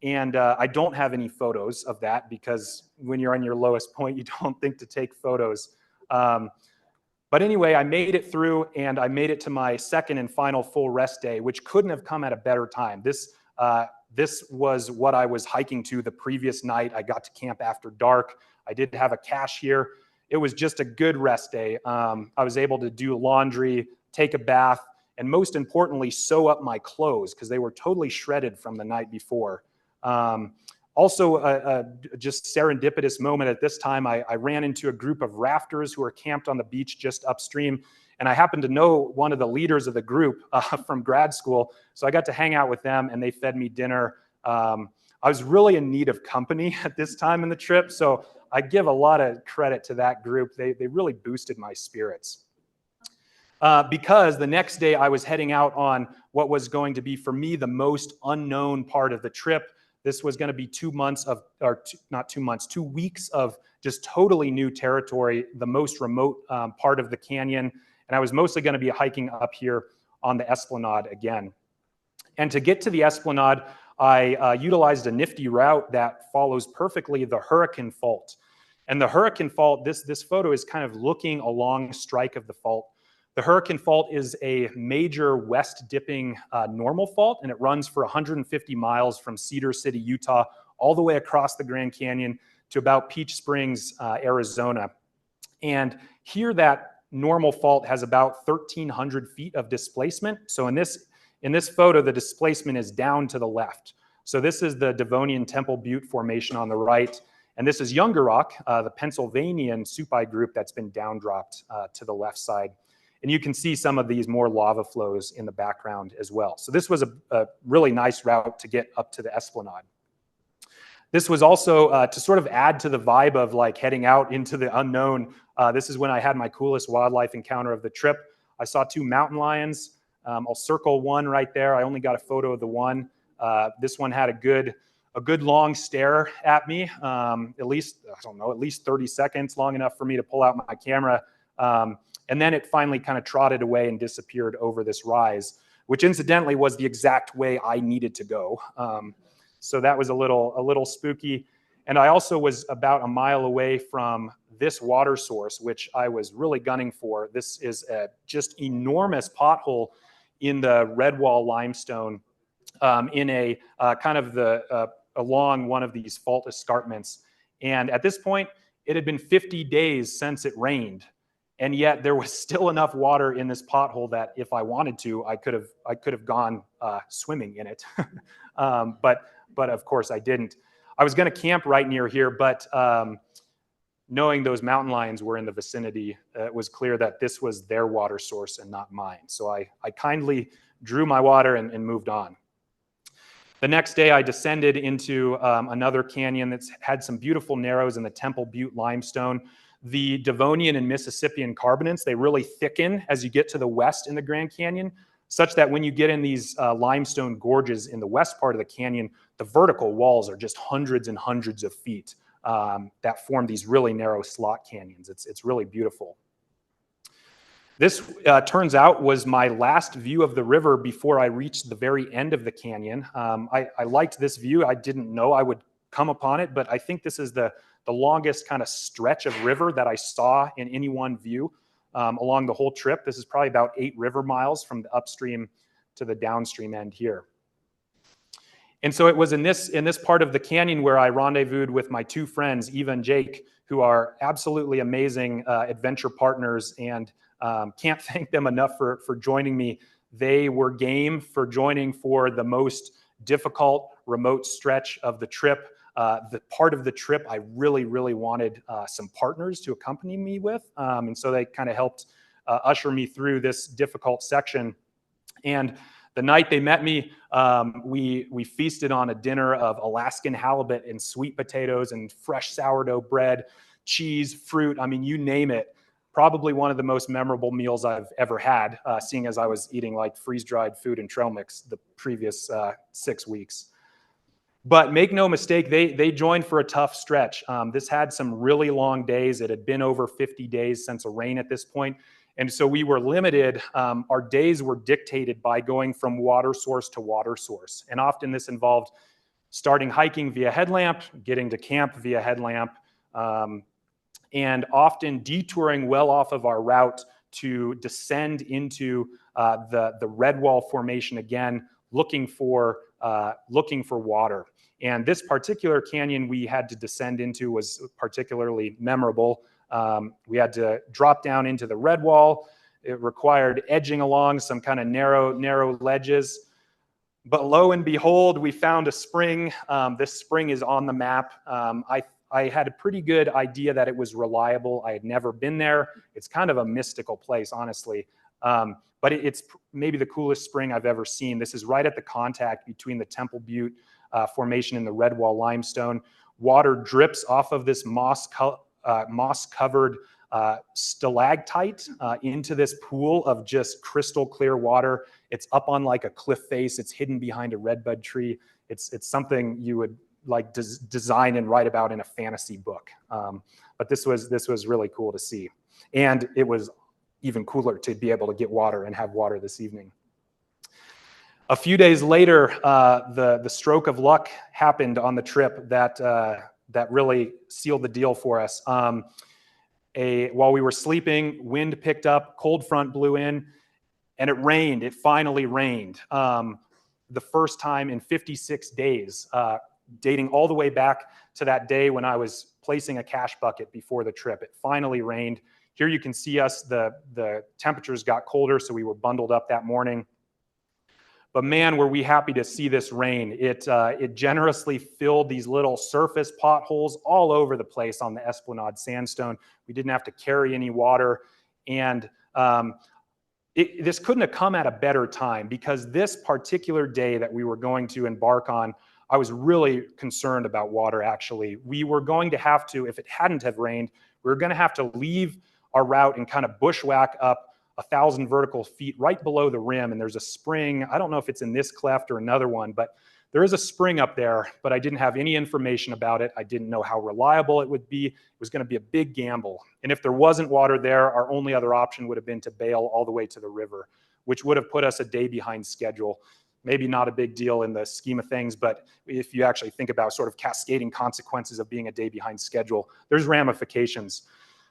And I don't have any photos of that because when you're on your lowest point, you don't think to take photos. But anyway, I made it through, and I made it to my second and final full rest day, which couldn't have come at a better time. This was what I was hiking to the previous night. I got to camp after dark. I did have a cache here. It was just a good rest day. I was able to do laundry, take a bath, and most importantly, sew up my clothes because they were totally shredded from the night before. Also, just serendipitous moment at this time, I ran into a group of rafters who were camped on the beach just upstream. And I happened to know one of the leaders of the group from grad school. So I got to hang out with them, and they fed me dinner. I was really in need of company at this time in the trip. So I give a lot of credit to that group. They really boosted my spirits. Because the next day I was heading out on what was going to be, for me, the most unknown part of the trip. This was going to be 2 months of, or not 2 months, 2 weeks of just totally new territory, the most remote part of the canyon. And I was mostly going to be hiking up here on the Esplanade again. And to get to the Esplanade, I utilized a nifty route that follows perfectly the Hurricane Fault. And the Hurricane Fault, this photo is kind of looking along strike of the fault. The Hurricane Fault is a major west-dipping normal fault, and it runs for 150 miles from Cedar City, Utah, all the way across the Grand Canyon to about Peach Springs, Arizona. And here that normal fault has about 1,300 feet of displacement. So in this photo, the displacement is down to the left. So this is the Devonian Temple Butte Formation on the right. And this is Younger Rock, the Pennsylvanian Supai group that's been downdropped to the left side. And you can see some of these more lava flows in the background as well. So this was a really nice route to get up to the Esplanade. This was also to sort of add to the vibe of like heading out into the unknown. This is when I had my coolest wildlife encounter of the trip. I saw 2 mountain lions. I'll circle one right there. I only got a photo of the one. This one had a good long stare at me, at least, I don't know, at least 30 seconds, long enough for me to pull out my camera. And then it finally kind of trotted away and disappeared over this rise, which incidentally was the exact way I needed to go. So that was a little spooky. And I also was about a mile away from this water source, which I was really gunning for. This is a just enormous pothole in the Redwall Limestone, in a kind of along one of these fault escarpments. And at this point, it had been 50 days since it rained. And yet there was still enough water in this pothole that if I wanted to, I could have gone swimming in it. But of course I didn't. I was going to camp right near here, but knowing those mountain lions were in the vicinity, it was clear that this was their water source and not mine. So I kindly drew my water and moved on. The next day I descended into another canyon that's had some beautiful narrows in the Temple Butte Limestone. The Devonian and Mississippian carbonates, they really thicken as you get to the west in the Grand Canyon, such that when you get in these limestone gorges in the west part of the canyon, the vertical walls are just hundreds and hundreds of feet that form these really narrow slot canyons. It's really beautiful. This turns out was my last view of the river before I reached the very end of the canyon. I liked this view. I didn't know I would come upon it, but I think this is the longest kind of stretch of river that I saw in any one view along the whole trip. This is probably about 8 river miles from the upstream to the downstream end here. And so it was in this part of the canyon where I rendezvoused with my 2 friends, Eva and Jake, who are absolutely amazing adventure partners, and can't thank them enough for joining me. They were game for joining for the most difficult remote stretch of the trip. The part of the trip I really, really wanted some partners to accompany me with. And so they kind of helped usher me through this difficult section. And the night they met me, we feasted on a dinner of Alaskan halibut and sweet potatoes and fresh sourdough bread, cheese, fruit. I mean, you name it. Probably one of the most memorable meals I've ever had, seeing as I was eating like freeze-dried food and trail mix the previous 6 weeks. But make no mistake, they joined for a tough stretch. This had some really long days. It had been over 50 days since a rain at this point. And so we were limited. Our days were dictated by going from water source to water source. And often this involved starting hiking via headlamp, getting to camp via headlamp, and often detouring well off of our route to descend into the Redwall Formation again, looking for water. And this particular canyon we had to descend into was particularly memorable. We had to drop down into the Redwall. It required edging along some kind of narrow ledges. But lo and behold, we found a spring. This spring is on the map. I had a pretty good idea that it was reliable. I had never been there. It's kind of a mystical place, honestly. But it's maybe the coolest spring I've ever seen. This is right at the contact between the Temple Butte Formation and the Redwall Limestone. Water drips off of this moss-covered stalactite into this pool of just crystal clear water. It's up on like a cliff face. It's hidden behind a redbud tree. It's something you would like design and write about in a fantasy book. But this was really cool to see. And it was even cooler to be able to get water and have water this evening. A few days later, the stroke of luck happened on the trip that really sealed the deal for us. While we were sleeping, wind picked up, cold front blew in, and it rained. It finally rained. The first time in 56 days, dating all the way back to that day when I was placing a cache bucket before the trip. It finally rained. Here you can see us. The temperatures got colder, so we were bundled up that morning. But man, were we happy to see this rain. It generously filled these little surface potholes all over the place on the Esplanade sandstone. We didn't have to carry any water. And this couldn't have come at a better time, because this particular day that we were going to embark on, I was really concerned about water, actually. We were going to have to, if it hadn't have rained, we were going to have to leave our route and kind of bushwhack up 1,000 vertical feet right below the rim. And there's a spring. I don't know if it's in this cleft or another one, but there is a spring up there, but I didn't have any information about it. I didn't know how reliable it would be. It was going to be a big gamble. And if there wasn't water there, our only other option would have been to bail all the way to the river, which would have put us a day behind schedule. Maybe not a big deal in the scheme of things, but if you actually think about sort of cascading consequences of being a day behind schedule, there's ramifications.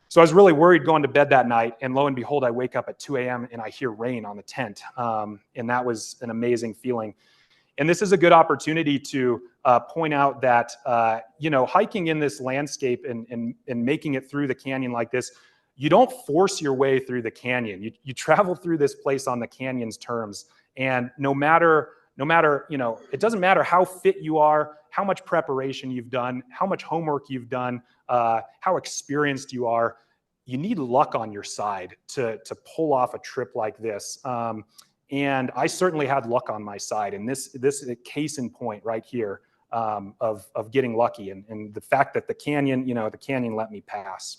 So I was really worried going to bed that night, and lo and behold, I wake up at 2 a.m. and I hear rain on the tent, and that was an amazing feeling. And this is a good opportunity to point out that hiking in this landscape and making it through the canyon like this, you don't force your way through the canyon. You travel through this place on the canyon's terms, and no matter it doesn't matter how fit you are, how much preparation you've done, how much homework you've done, how experienced you are, you need luck on your side to pull off a trip like this. And I certainly had luck on my side. And this is a case in point right here of getting lucky, and the fact that the canyon let me pass.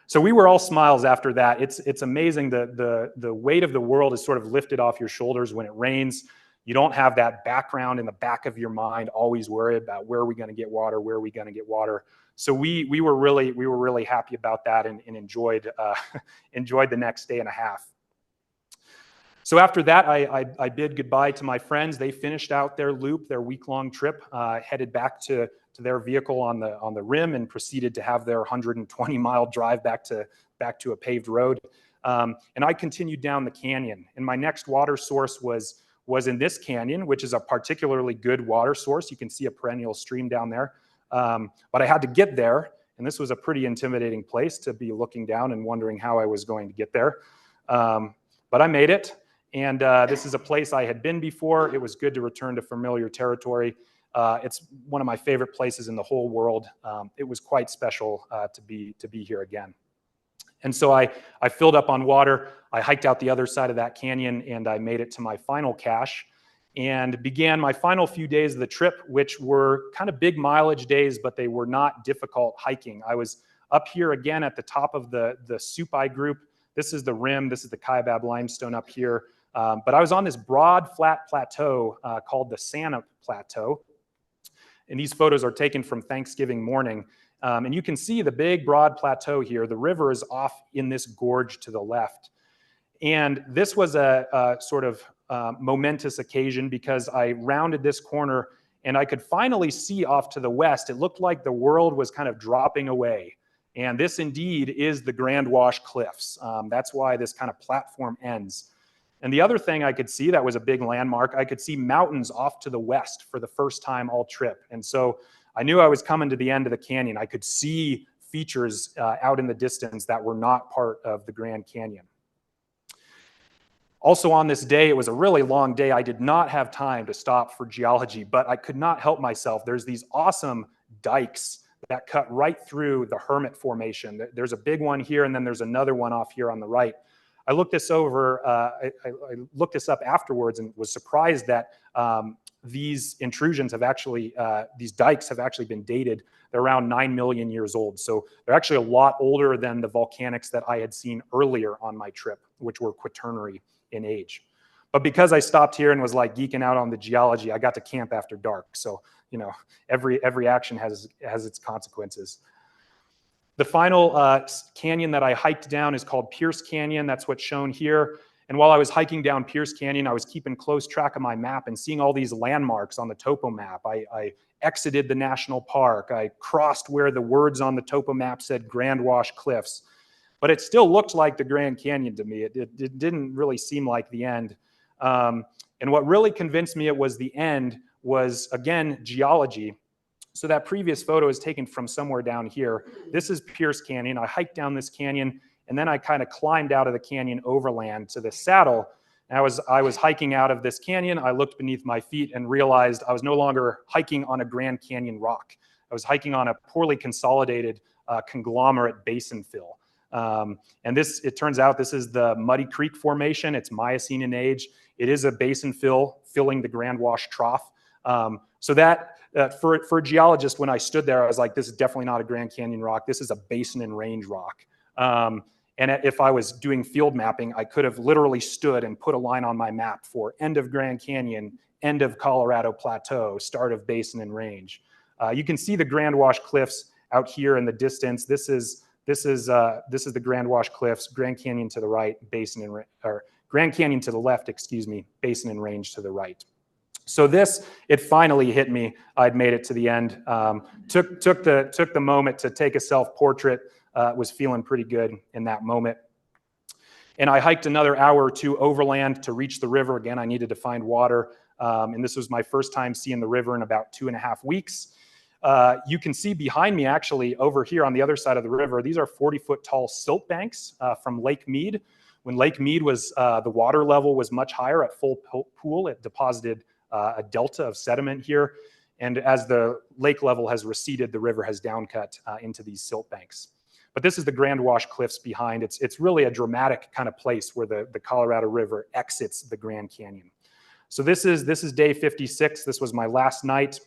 So we were all smiles after that. It's amazing. The weight of the world is sort of lifted off your shoulders when it rains. You don't have that background in the back of your mind, always worried about where are we going to get water, where are we going to get water. So we were really happy about that, and enjoyed the next day and a half. So after that, I bid goodbye to my friends. They finished out their loop, their week-long trip, headed back to their vehicle on the rim, and proceeded to have their 120-mile drive back to a paved road. And I continued down the canyon. And my next water source was in this canyon, which is a particularly good water source. You can see a perennial stream down there. But I had to get there, and this was a pretty intimidating place to be looking down and wondering how I was going to get there. But I made it. And this is a place I had been before. It was good to return to familiar territory. It's one of my favorite places in the whole world. It was quite special to be here again. And so I filled up on water. I hiked out the other side of that canyon, and I made it to my final cache and began my final few days of the trip, which were kind of big mileage days, but they were not difficult hiking. I was up here again at the top of the Supai group. This is the rim. This is the Kaibab limestone up here. But I was on this broad, flat plateau called the Santa Plateau. And these photos are taken from Thanksgiving morning. And you can see the big, broad plateau here. The river is off in this gorge to the left. And this was a sort of momentous occasion because I rounded this corner and I could finally see off to the west. It looked like the world was kind of dropping away. And this indeed is the Grand Wash Cliffs. That's why this kind of platform ends. And the other thing I could see that was a big landmark, I could see mountains off to the west for the first time all trip. And so I knew I was coming to the end of the canyon. I could see features out in the distance that were not part of the Grand Canyon. Also on this day, it was a really long day. I did not have time to stop for geology, but I could not help myself. There's these awesome dikes that cut right through the Hermit Formation. There's a big one here, and then there's another one off here on the right. I looked this over, I looked this up afterwards and was surprised that these intrusions have actually, these dikes have actually been dated. They're around 9 million years old. So they're actually a lot older than the volcanics that I had seen earlier on my trip, which were quaternary in age. But because I stopped here and was like geeking out on the geology, I got to camp after dark. So, you know, every action has its consequences. The final canyon that I hiked down is called Pierce Canyon. That's what's shown here. And while I was hiking down Pierce Canyon, I was keeping close track of my map and seeing all these landmarks on the topo map. I exited the national park. I crossed where the words on the topo map said Grand Wash Cliffs. But it still looked like the Grand Canyon to me. It didn't really seem like the end. And what really convinced me it was the end was, again, geology. So that previous photo is taken from somewhere down here. This is Pierce Canyon. I hiked down this canyon, and then I kind of climbed out of the canyon overland to the saddle. And I was hiking out of this canyon. I looked beneath my feet and realized I was no longer hiking on a Grand Canyon rock. I was hiking on a poorly consolidated conglomerate basin fill. And this, it turns out this is the Muddy Creek Formation. It's Miocene in age. It is a basin fill filling the Grand Wash Trough. So that, for a geologist, when I stood there, I was like, this is definitely not a Grand Canyon rock. This is a basin and range rock. And if I was doing field mapping, I could have literally stood and put a line on my map for end of Grand Canyon, end of Colorado Plateau, start of basin and range. You can see the Grand Wash Cliffs out here in the distance. This is the Grand Wash Cliffs, Grand Canyon to the right, basin and or Grand Canyon to the left, excuse me, basin and range to the right. So this, it finally hit me. I'd made it to the end. Took the moment to take a self-portrait. Was feeling pretty good in that moment. And I hiked another hour or two overland to reach the river. Again, I needed to find water. And this was my first time seeing the river in about 2.5 weeks. You can see behind me, actually, over here on the other side of the river, these are 40-foot tall silt banks from Lake Mead. When Lake Mead was, the water level was much higher at full pool, it deposited a delta of sediment here. And as the lake level has receded, the river has downcut into these silt banks. But this is the Grand Wash Cliffs behind. It's really a dramatic kind of place where the Colorado River exits the Grand Canyon. So this is day 56. This was my last night.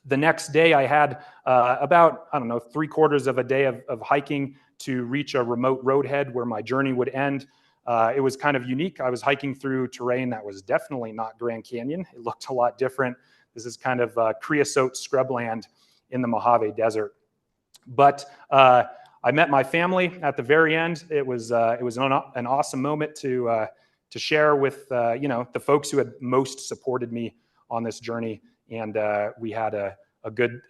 The next day I had about, I don't know, 3/4 of a day of hiking to reach a remote roadhead where my journey would end. It was kind of unique. I was hiking through terrain that was definitely not Grand Canyon. It looked a lot different. This is kind of creosote scrubland in the Mojave Desert. But I met my family at the very end. It was an awesome moment to share with the folks who had most supported me on this journey. And we had a good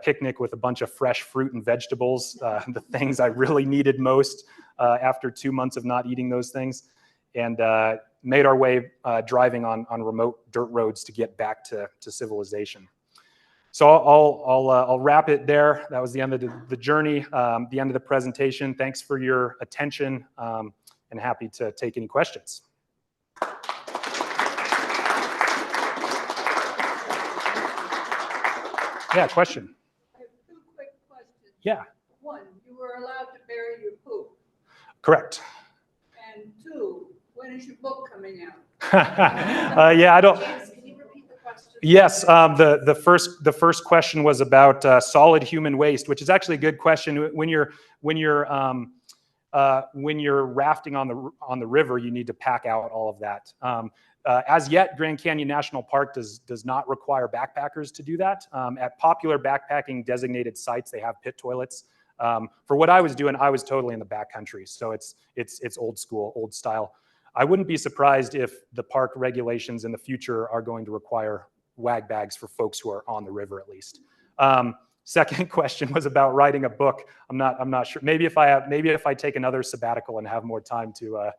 picnic with a bunch of fresh fruit and vegetables, the things I really needed most after 2 months of not eating those things, and made our way driving on remote dirt roads to get back to civilization. So I'll wrap it there. That was the end of the journey, the end of the presentation. Thanks for your attention, and happy to take any questions. Yeah, question. I have 2 quick questions. Yeah. One, you were allowed to bury your poop. Correct. And 2, when is your book coming out? Yeah, I don't. James, can you repeat the question? Yes, the first question was about solid human waste, which is actually a good question. When you're rafting on the river, you need to pack out all of that. As yet, Grand Canyon National Park does not require backpackers to do that. At popular backpacking designated sites, they have pit toilets. For what I was doing, I was totally in the backcountry, so it's old school, old style. I wouldn't be surprised if the park regulations in the future are going to require wag bags for folks who are on the river, at least. Second question was about writing a book. I'm not sure. Maybe if I take another sabbatical and have more time to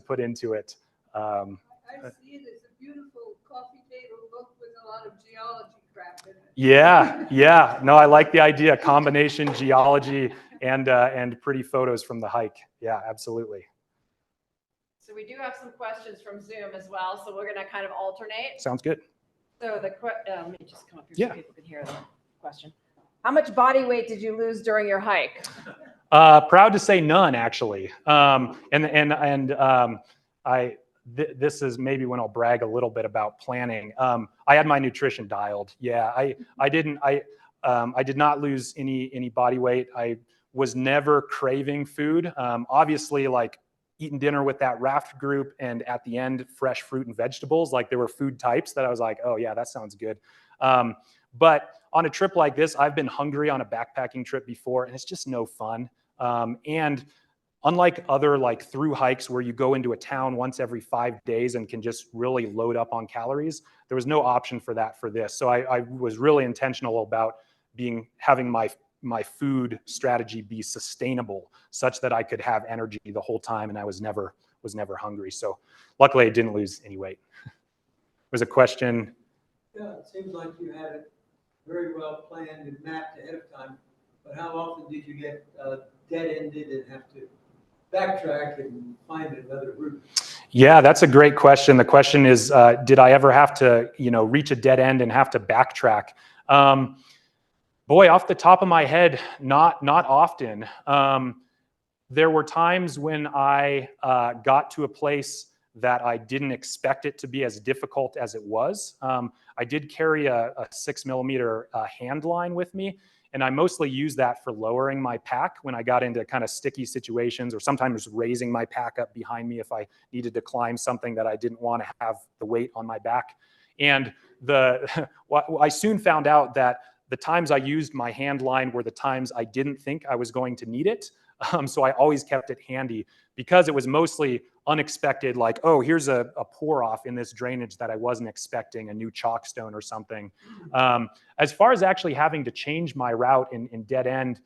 put into it. I see it as a beautiful coffee table book with a lot of geology crap in it. Yeah. No, I like the idea. Combination geology and pretty photos from the hike. Yeah, absolutely. So we do have some questions from Zoom as well, so we're going to kind of alternate. Sounds good. So let me just come up here Yeah. so people can hear the question. How much body weight did you lose during your hike? Proud to say none, actually. This is maybe when I'll brag a little bit about planning. I had my nutrition dialed. Yeah, I did not lose any body weight. I was never craving food. Obviously, like eating dinner with that raft group, and at the end, fresh fruit and vegetables. Like there were food types that I was like, oh yeah, that sounds good. But on a trip like this, I've been hungry on a backpacking trip before, and it's just no fun. And unlike other like through hikes where you go into a town once every 5 days and can just really load up on calories, there was no option for that for this. So I was really intentional about having my food strategy be sustainable, such that I could have energy the whole time, and I was never hungry. So luckily, I didn't lose any weight. There's a question. Yeah, it seems like you had it very well planned and mapped ahead of time. But how often did you get dead-ended and have to backtrack and find another route? Yeah, that's a great question. The question is, did I ever have to, reach a dead end and have to backtrack? Boy, off the top of my head, not often. There were times when I got to a place that I didn't expect it to be as difficult as it was. I did carry a 6mm hand line with me, and I mostly used that for lowering my pack when I got into kind of sticky situations, or sometimes raising my pack up behind me if I needed to climb something that I didn't want to have the weight on my back. And I soon found out that the times I used my hand line were the times I didn't think I was going to need it. So I always kept it handy, because it was mostly unexpected, like, oh, here's a pour off in this drainage that I wasn't expecting, a new chalk stone or something. As far as actually having to change my route in dead end,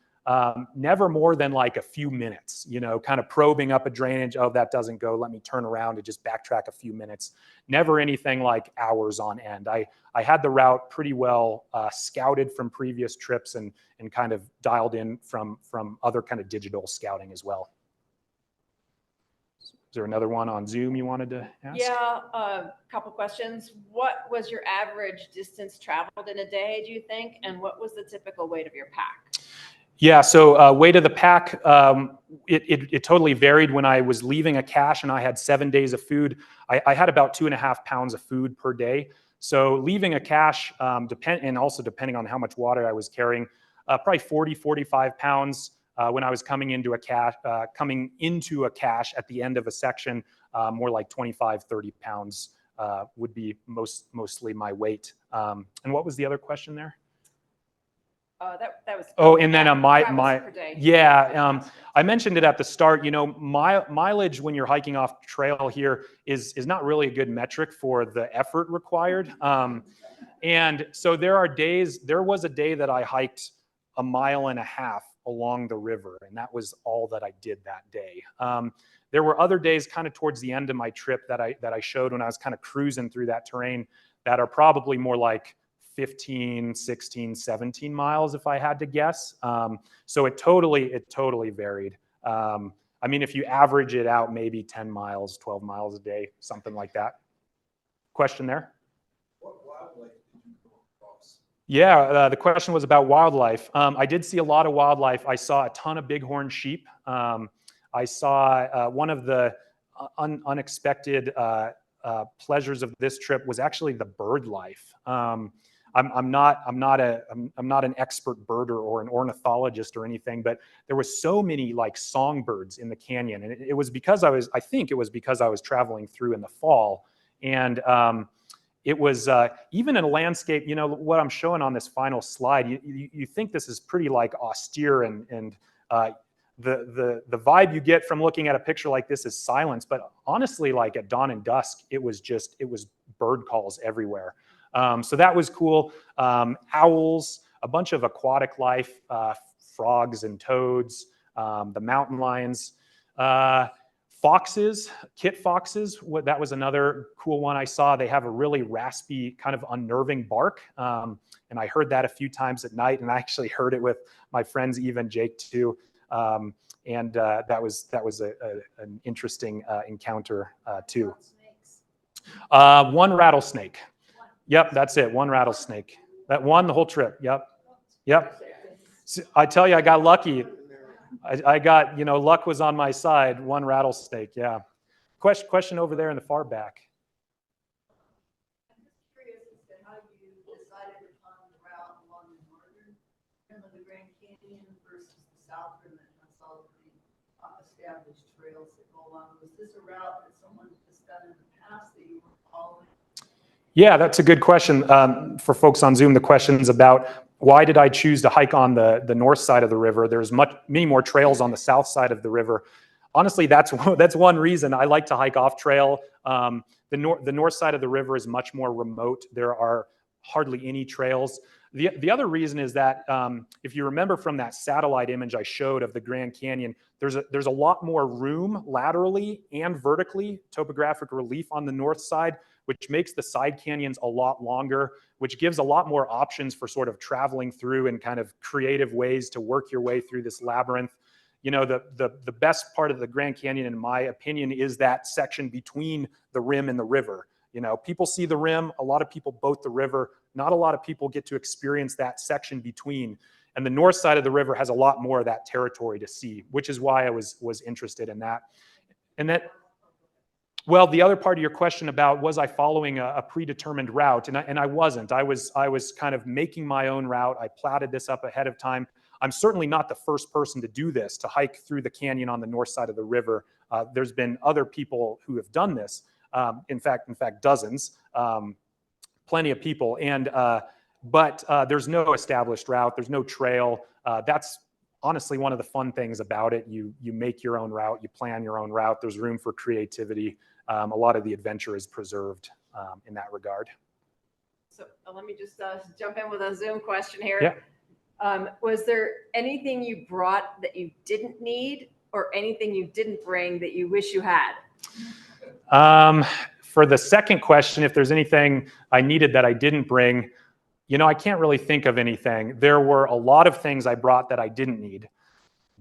never more than like a few minutes, kind of probing up a drainage. Oh, that doesn't go. Let me turn around and just backtrack a few minutes. Never anything like hours on end. I had the route pretty well scouted from previous trips and kind of dialed in from other kind of digital scouting as well. Is there another one on Zoom you wanted to ask? Yeah, a couple questions. What was your average distance traveled in a day, do you think? And what was the typical weight of your pack? Yeah, so weight of the pack, it totally varied. When I was leaving a cache and I had 7 days of food, I had about 2.5 pounds of food per day. So leaving a cache, and also depending on how much water I was carrying, probably 45 pounds. When I was coming into a cache at the end of a section, more like 30 pounds would be mostly my weight. And what was the other question there? That was. Oh, and then my per day. yeah, I mentioned it at the start. Mileage when you're hiking off trail here is not really a good metric for the effort required. And so there was a day that I hiked 1.5 miles along the river, and that was all that I did that day. There were other days kind of towards the end of my trip that I showed when I was kind of cruising through that terrain that are probably more like 15, 16, 17 miles if I had to guess. So it totally varied. I mean, if you average it out, maybe 10 miles, 12 miles a day, something like that. Question there? What wildlife did you come across? Yeah, the question was about wildlife. I did see a lot of wildlife. I saw a ton of bighorn sheep. I saw one of the unexpected pleasures of this trip was actually the bird life. I'm not an expert birder or an ornithologist or anything, but there was so many like songbirds in the canyon, and it was because I think it was because I was traveling through in the fall, and it was even in a landscape. You know what I'm showing on this final slide. You think this is pretty like austere and the vibe you get from looking at a picture like this is silence, but honestly, like at dawn and dusk, it was bird calls everywhere. So that was cool. Owls, a bunch of aquatic life, frogs and toads, the mountain lions, foxes, kit foxes. That was another cool one I saw. They have a really raspy, kind of unnerving bark. And I heard that a few times at night, and I actually heard it with my friends Eve and Jake too. And that was an interesting encounter too. One rattlesnake. Yep, that's it. One rattlesnake. That won the whole trip. Yep. So I tell you, I got lucky. I got, luck was on my side. One rattlesnake. Yeah. Question over there in the far back. I'm just curious as to how you decided upon the route along the northern rim of the Grand Canyon versus the south rim that has all of the established trails that go along. Was this a route that someone has done in the past that you were following? Yeah, that's a good question. For folks on Zoom, the question's about why did I choose to hike on the north side of the river? There's many more trails on the south side of the river. Honestly, that's one reason I like to hike off trail. The north side of the river is much more remote. There are hardly any trails. The other reason is that if you remember from that satellite image I showed of the Grand Canyon, there's a lot more room laterally and vertically, topographic relief on the north side, which makes the side canyons a lot longer, which gives a lot more options for sort of traveling through in kind of creative ways to work your way through this labyrinth. The best part of the Grand Canyon, in my opinion, is that section between the rim and the river. People see the rim, a lot of people boat the river, not a lot of people get to experience that section between. And the north side of the river has a lot more of that territory to see, which is why I was interested in that. Well, the other part of your question about was I following a predetermined route, and I wasn't. I was kind of making my own route. I plotted this up ahead of time. I'm certainly not the first person to do this, to hike through the canyon on the north side of the river. There's been other people who have done this. In fact, dozens, plenty of people. But there's no established route. There's no trail. That's honestly one of the fun things about it. You make your own route. You plan your own route. There's room for creativity. A lot of the adventure is preserved in that regard. So let me just jump in with a Zoom question here. Yeah. Was there anything you brought that you didn't need, or anything you didn't bring that you wish you had? For the second question, if there's anything I needed that I didn't bring, I can't really think of anything. There were a lot of things I brought that I didn't need,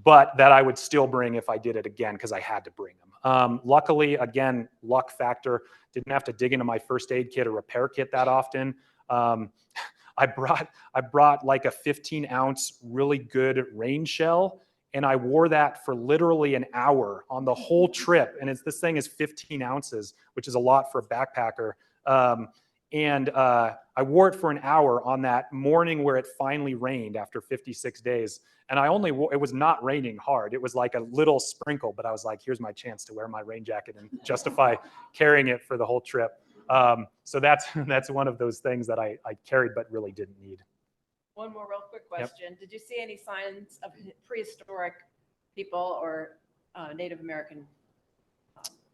but that I would still bring if I did it again because I had to bring them. Luckily, again, luck factor, didn't have to dig into my first aid kit or repair kit that often. I brought like a 15-ounce really good rain shell, and I wore that for literally an hour on the whole trip. And this thing is 15 ounces, which is a lot for a backpacker. And I wore it for an hour on that morning where it finally rained after 56 days. And it was not raining hard. It was like a little sprinkle, but I was like, here's my chance to wear my rain jacket and justify carrying it for the whole trip. So that's one of those things that I carried but really didn't need. One more real quick question. Yep. Did you see any signs of prehistoric people or Native American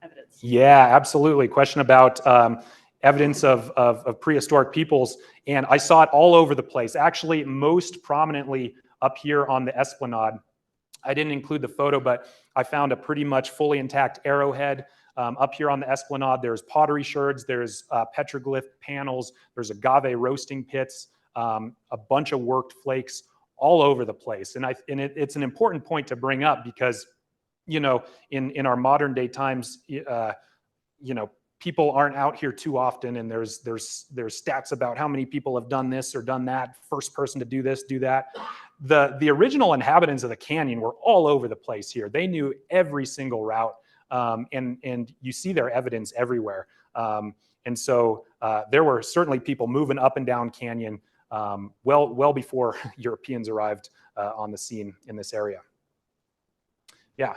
evidence? Yeah, absolutely. Question about evidence of prehistoric peoples. And I saw it all over the place. Actually, most prominently up here on the Esplanade. I didn't include the photo, but I found a pretty much fully intact arrowhead. Up here on the Esplanade, there's pottery sherds, there's petroglyph panels, there's agave roasting pits, a bunch of worked flakes all over the place. And it's an important point to bring up because, in our modern day times, people aren't out here too often, and there's stats about how many people have done this or done that, first person to do this, do that. The original inhabitants of the canyon were all over the place here. They knew every single route, and you see their evidence everywhere. And so there were certainly people moving up and down canyon well before Europeans arrived on the scene in this area. Yeah.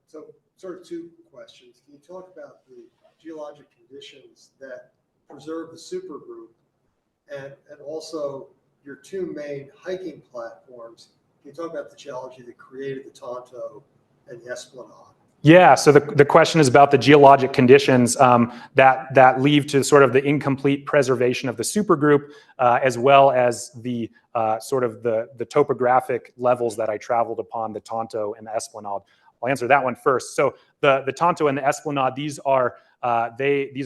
So sort of two questions. Can you talk about the geologic conditions that preserve the supergroup, and also your two main hiking platforms? Can you talk about the geology that created the Tonto and the Esplanade? Yeah, so the question is about the geologic conditions that lead to sort of the incomplete preservation of the supergroup, as well as the sort of the topographic levels that I traveled upon the Tonto and the Esplanade. I'll answer that one first. So the Tonto and the Esplanade, these are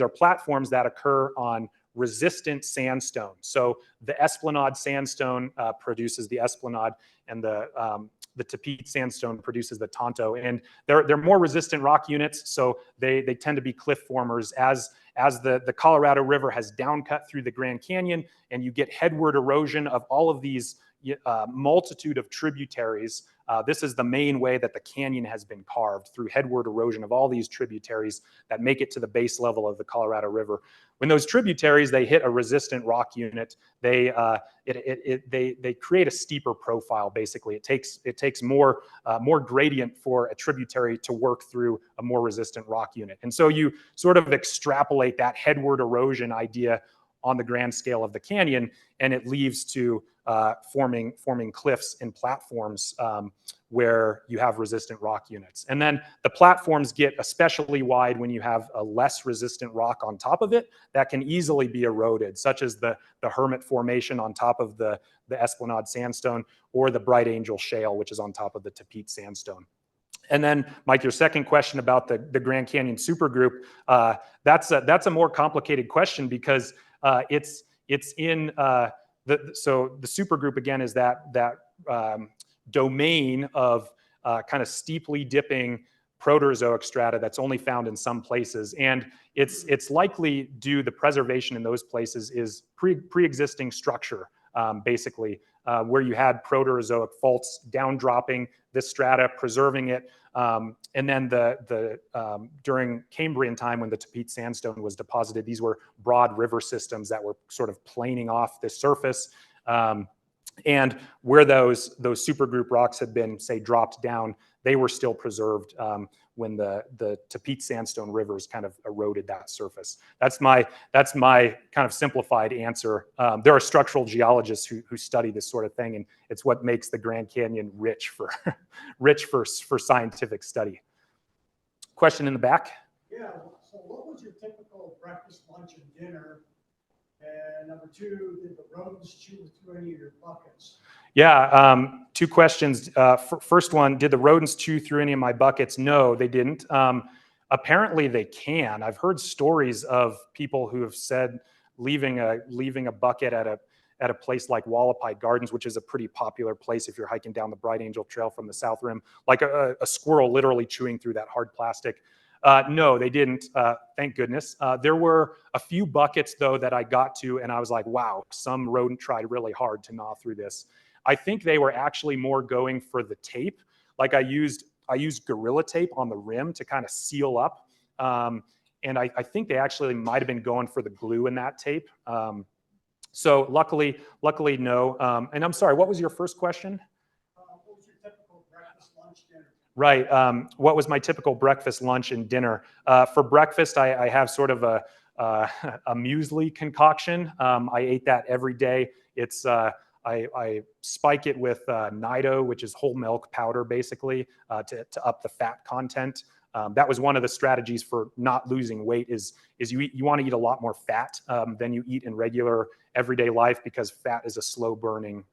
platforms that occur on resistant sandstone. So the Esplanade sandstone produces the Esplanade, and the Tepete sandstone produces the Tonto, and they're more resistant rock units, so they tend to be cliff formers. As the Colorado River has downcut through the Grand Canyon, and you get headward erosion of all of these multitude of tributaries. This is the main way that the canyon has been carved, through headward erosion of all these tributaries that make it to the base level of the Colorado River. When those tributaries, they hit a resistant rock unit, they create a steeper profile. Basically, it takes more gradient for a tributary to work through a more resistant rock unit, and so you sort of extrapolate that headward erosion idea on the grand scale of the canyon, and it leads to forming cliffs and platforms where you have resistant rock units. And then the platforms get especially wide when you have a less resistant rock on top of it that can easily be eroded, such as the Hermit Formation on top of the Esplanade sandstone, or the Bright Angel Shale, which is on top of the Tepete sandstone. And then, Mike, your second question about the Grand Canyon supergroup, that's a more complicated question, because it's in so the supergroup, again, is that domain of kind of steeply dipping Proterozoic strata that's only found in some places, and it's likely due the preservation in those places is pre-existing structure, basically, where you had Proterozoic faults down dropping this strata, preserving it, and then during Cambrian time, when the Tepete sandstone was deposited, these were broad river systems that were sort of planing off the surface, and where those supergroup rocks had been, say, dropped down, they were still preserved when the Tepete sandstone rivers kind of eroded that surface. That's my kind of simplified answer. There are structural geologists who study this sort of thing, and it's what makes the Grand Canyon rich for scientific study. Question in the back? Yeah, so what was your typical breakfast, lunch, and dinner? And number two, did the rodents chew through any of your buckets? Yeah, two questions. First one, did the rodents chew through any of my buckets? No, they didn't. Apparently they can. I've heard stories of people who have said leaving a bucket at a place like Wallapai Gardens, which is a pretty popular place if you're hiking down the Bright Angel Trail from the South Rim, like a squirrel literally chewing through that hard plastic. No, they didn't, thank goodness. There were a few buckets, though, that I got to, and I was like, wow, some rodent tried really hard to gnaw through this. I think they were actually more going for the tape. Like I used Gorilla Tape on the rim to kind of seal up. And I think they actually might have been going for the glue in that tape. So luckily, no. And I'm sorry, what was your first question? What was your typical breakfast, lunch, dinner? Right. What was my typical breakfast, lunch, and dinner? For breakfast, I have sort of a muesli concoction. I ate that every day. It's I spike it with Nido, which is whole milk powder, basically, to up the fat content. That was one of the strategies for not losing weight. Is you want to eat a lot more fat than you eat in regular everyday life, because fat is a slow burning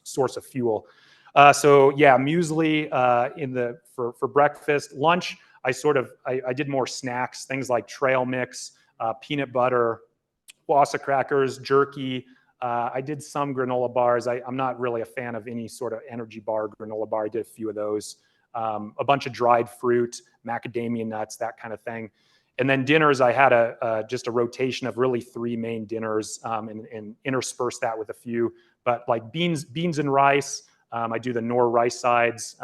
source of fuel. So yeah, muesli for breakfast. Lunch, I did more snacks, things like trail mix, peanut butter, Wassa crackers, jerky. I did some granola bars. I'm not really a fan of any sort of energy bar granola bar. I did a few of those. A bunch of dried fruit, macadamia nuts, that kind of thing. And then dinners, I had just a rotation of really 3 main dinners, and intersperse that with a few. But like beans and rice, I do the Knorr rice sides,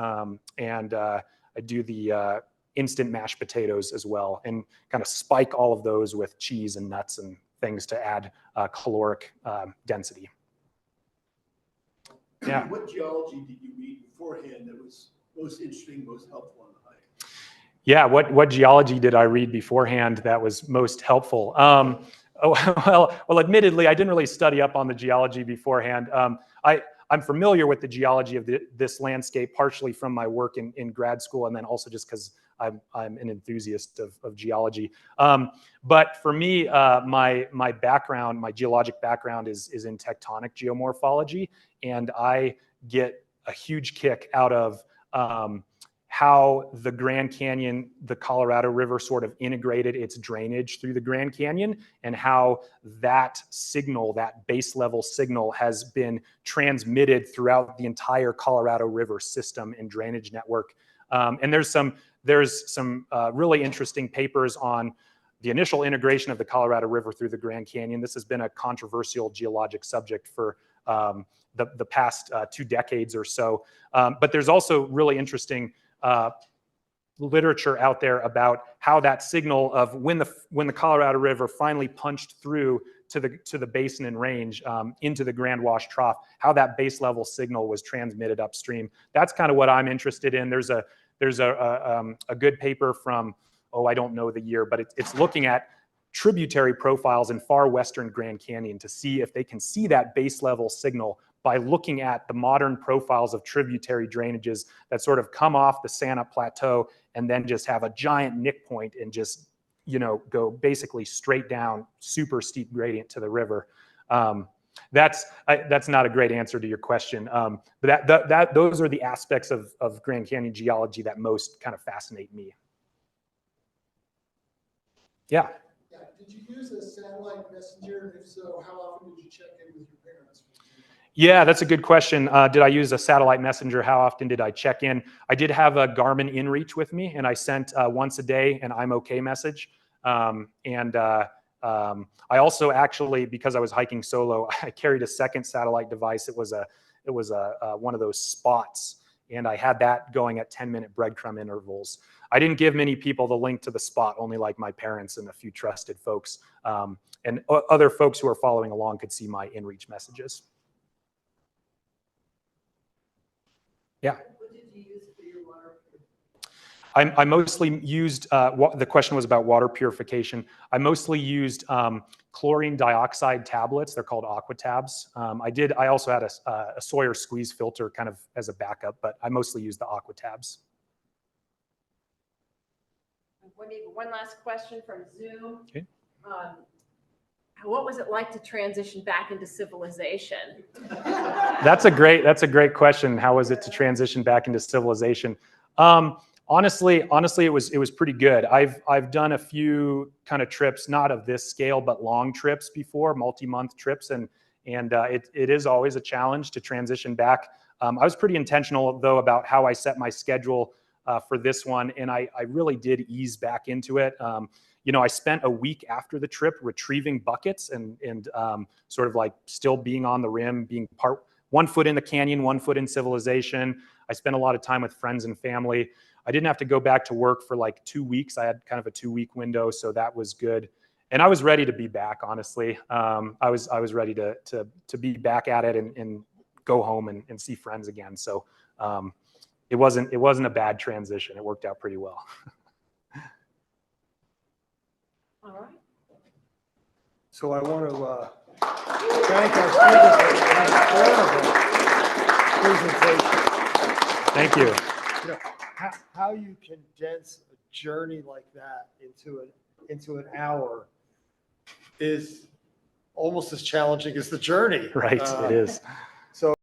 and I do the instant mashed potatoes as well, and kind of spike all of those with cheese and nuts and things to add caloric density. Yeah. What geology did you read beforehand that was most interesting, most helpful on the hike? Yeah, what geology did I read beforehand that was most helpful? Well, admittedly, I didn't really study up on the geology beforehand. I'm familiar with the geology of this landscape, partially from my work in grad school, and then also just because I'm an enthusiast of geology. But for me, my background, my geologic background is in tectonic geomorphology, and I get a huge kick out of how the Grand Canyon, the Colorado River sort of integrated its drainage through the Grand Canyon, and how that signal, that base level signal, has been transmitted throughout the entire Colorado River system and drainage network. And there's some really interesting papers on the initial integration of the Colorado River through the Grand Canyon. This has been a controversial geologic subject for the past 2 decades or so. But there's also really interesting literature out there about how that signal of when the Colorado River finally punched through to the basin and range, into the Grand Wash Trough, how that base level signal was transmitted upstream. That's kind of what I'm interested in. There's a good paper from, I don't know the year, but it's looking at tributary profiles in far western Grand Canyon to see if they can see that base level signal by looking at the modern profiles of tributary drainages that sort of come off the Santa Plateau and then just have a giant nick point and just, go basically straight down, super steep gradient to the river. That's not a great answer to your question. But those are the aspects of Grand Canyon geology that most kind of fascinate me. Yeah. Yeah, did you use a satellite messenger? If so, how often did you check in with your parents? Yeah, that's a good question. Did I use a satellite messenger? How often did I check in? I did have a Garmin inReach with me, and I sent once a day an I'm okay message. I also actually, because I was hiking solo, I carried a second satellite device. It was one of those spots, and I had that going at 10-minute breadcrumb intervals. I didn't give many people the link to the spot, only like my parents and a few trusted folks. And other folks who are following along could see my inReach messages. Yeah. What did you use for your water? I mostly used, the question was about water purification. I mostly used chlorine dioxide tablets. They're called aquatabs. I also had a Sawyer squeeze filter kind of as a backup, but I mostly used the aquatabs. One last question from Zoom. Okay. What was it like to transition back into civilization? That's a great question. How was it to transition back into civilization? Honestly, it was pretty good. I've done a few kind of trips, not of this scale, but long trips before, multi-month trips, and it is always a challenge to transition back. I was pretty intentional though about how I set my schedule for this one, and I really did ease back into it. I spent a week after the trip retrieving buckets and sort of like still being on the rim, being one foot in the canyon, one foot in civilization. I spent a lot of time with friends and family. I didn't have to go back to work for like 2 weeks. I had kind of a 2-week window, so that was good. And I was ready to be back, honestly. I was ready to be back at it and go home and see friends again. So it wasn't a bad transition. It worked out pretty well. All right. So I want to thank our speakers for an incredible presentation. Thank you. How you condense a journey like that into an hour is almost as challenging as the journey. Right, it is. So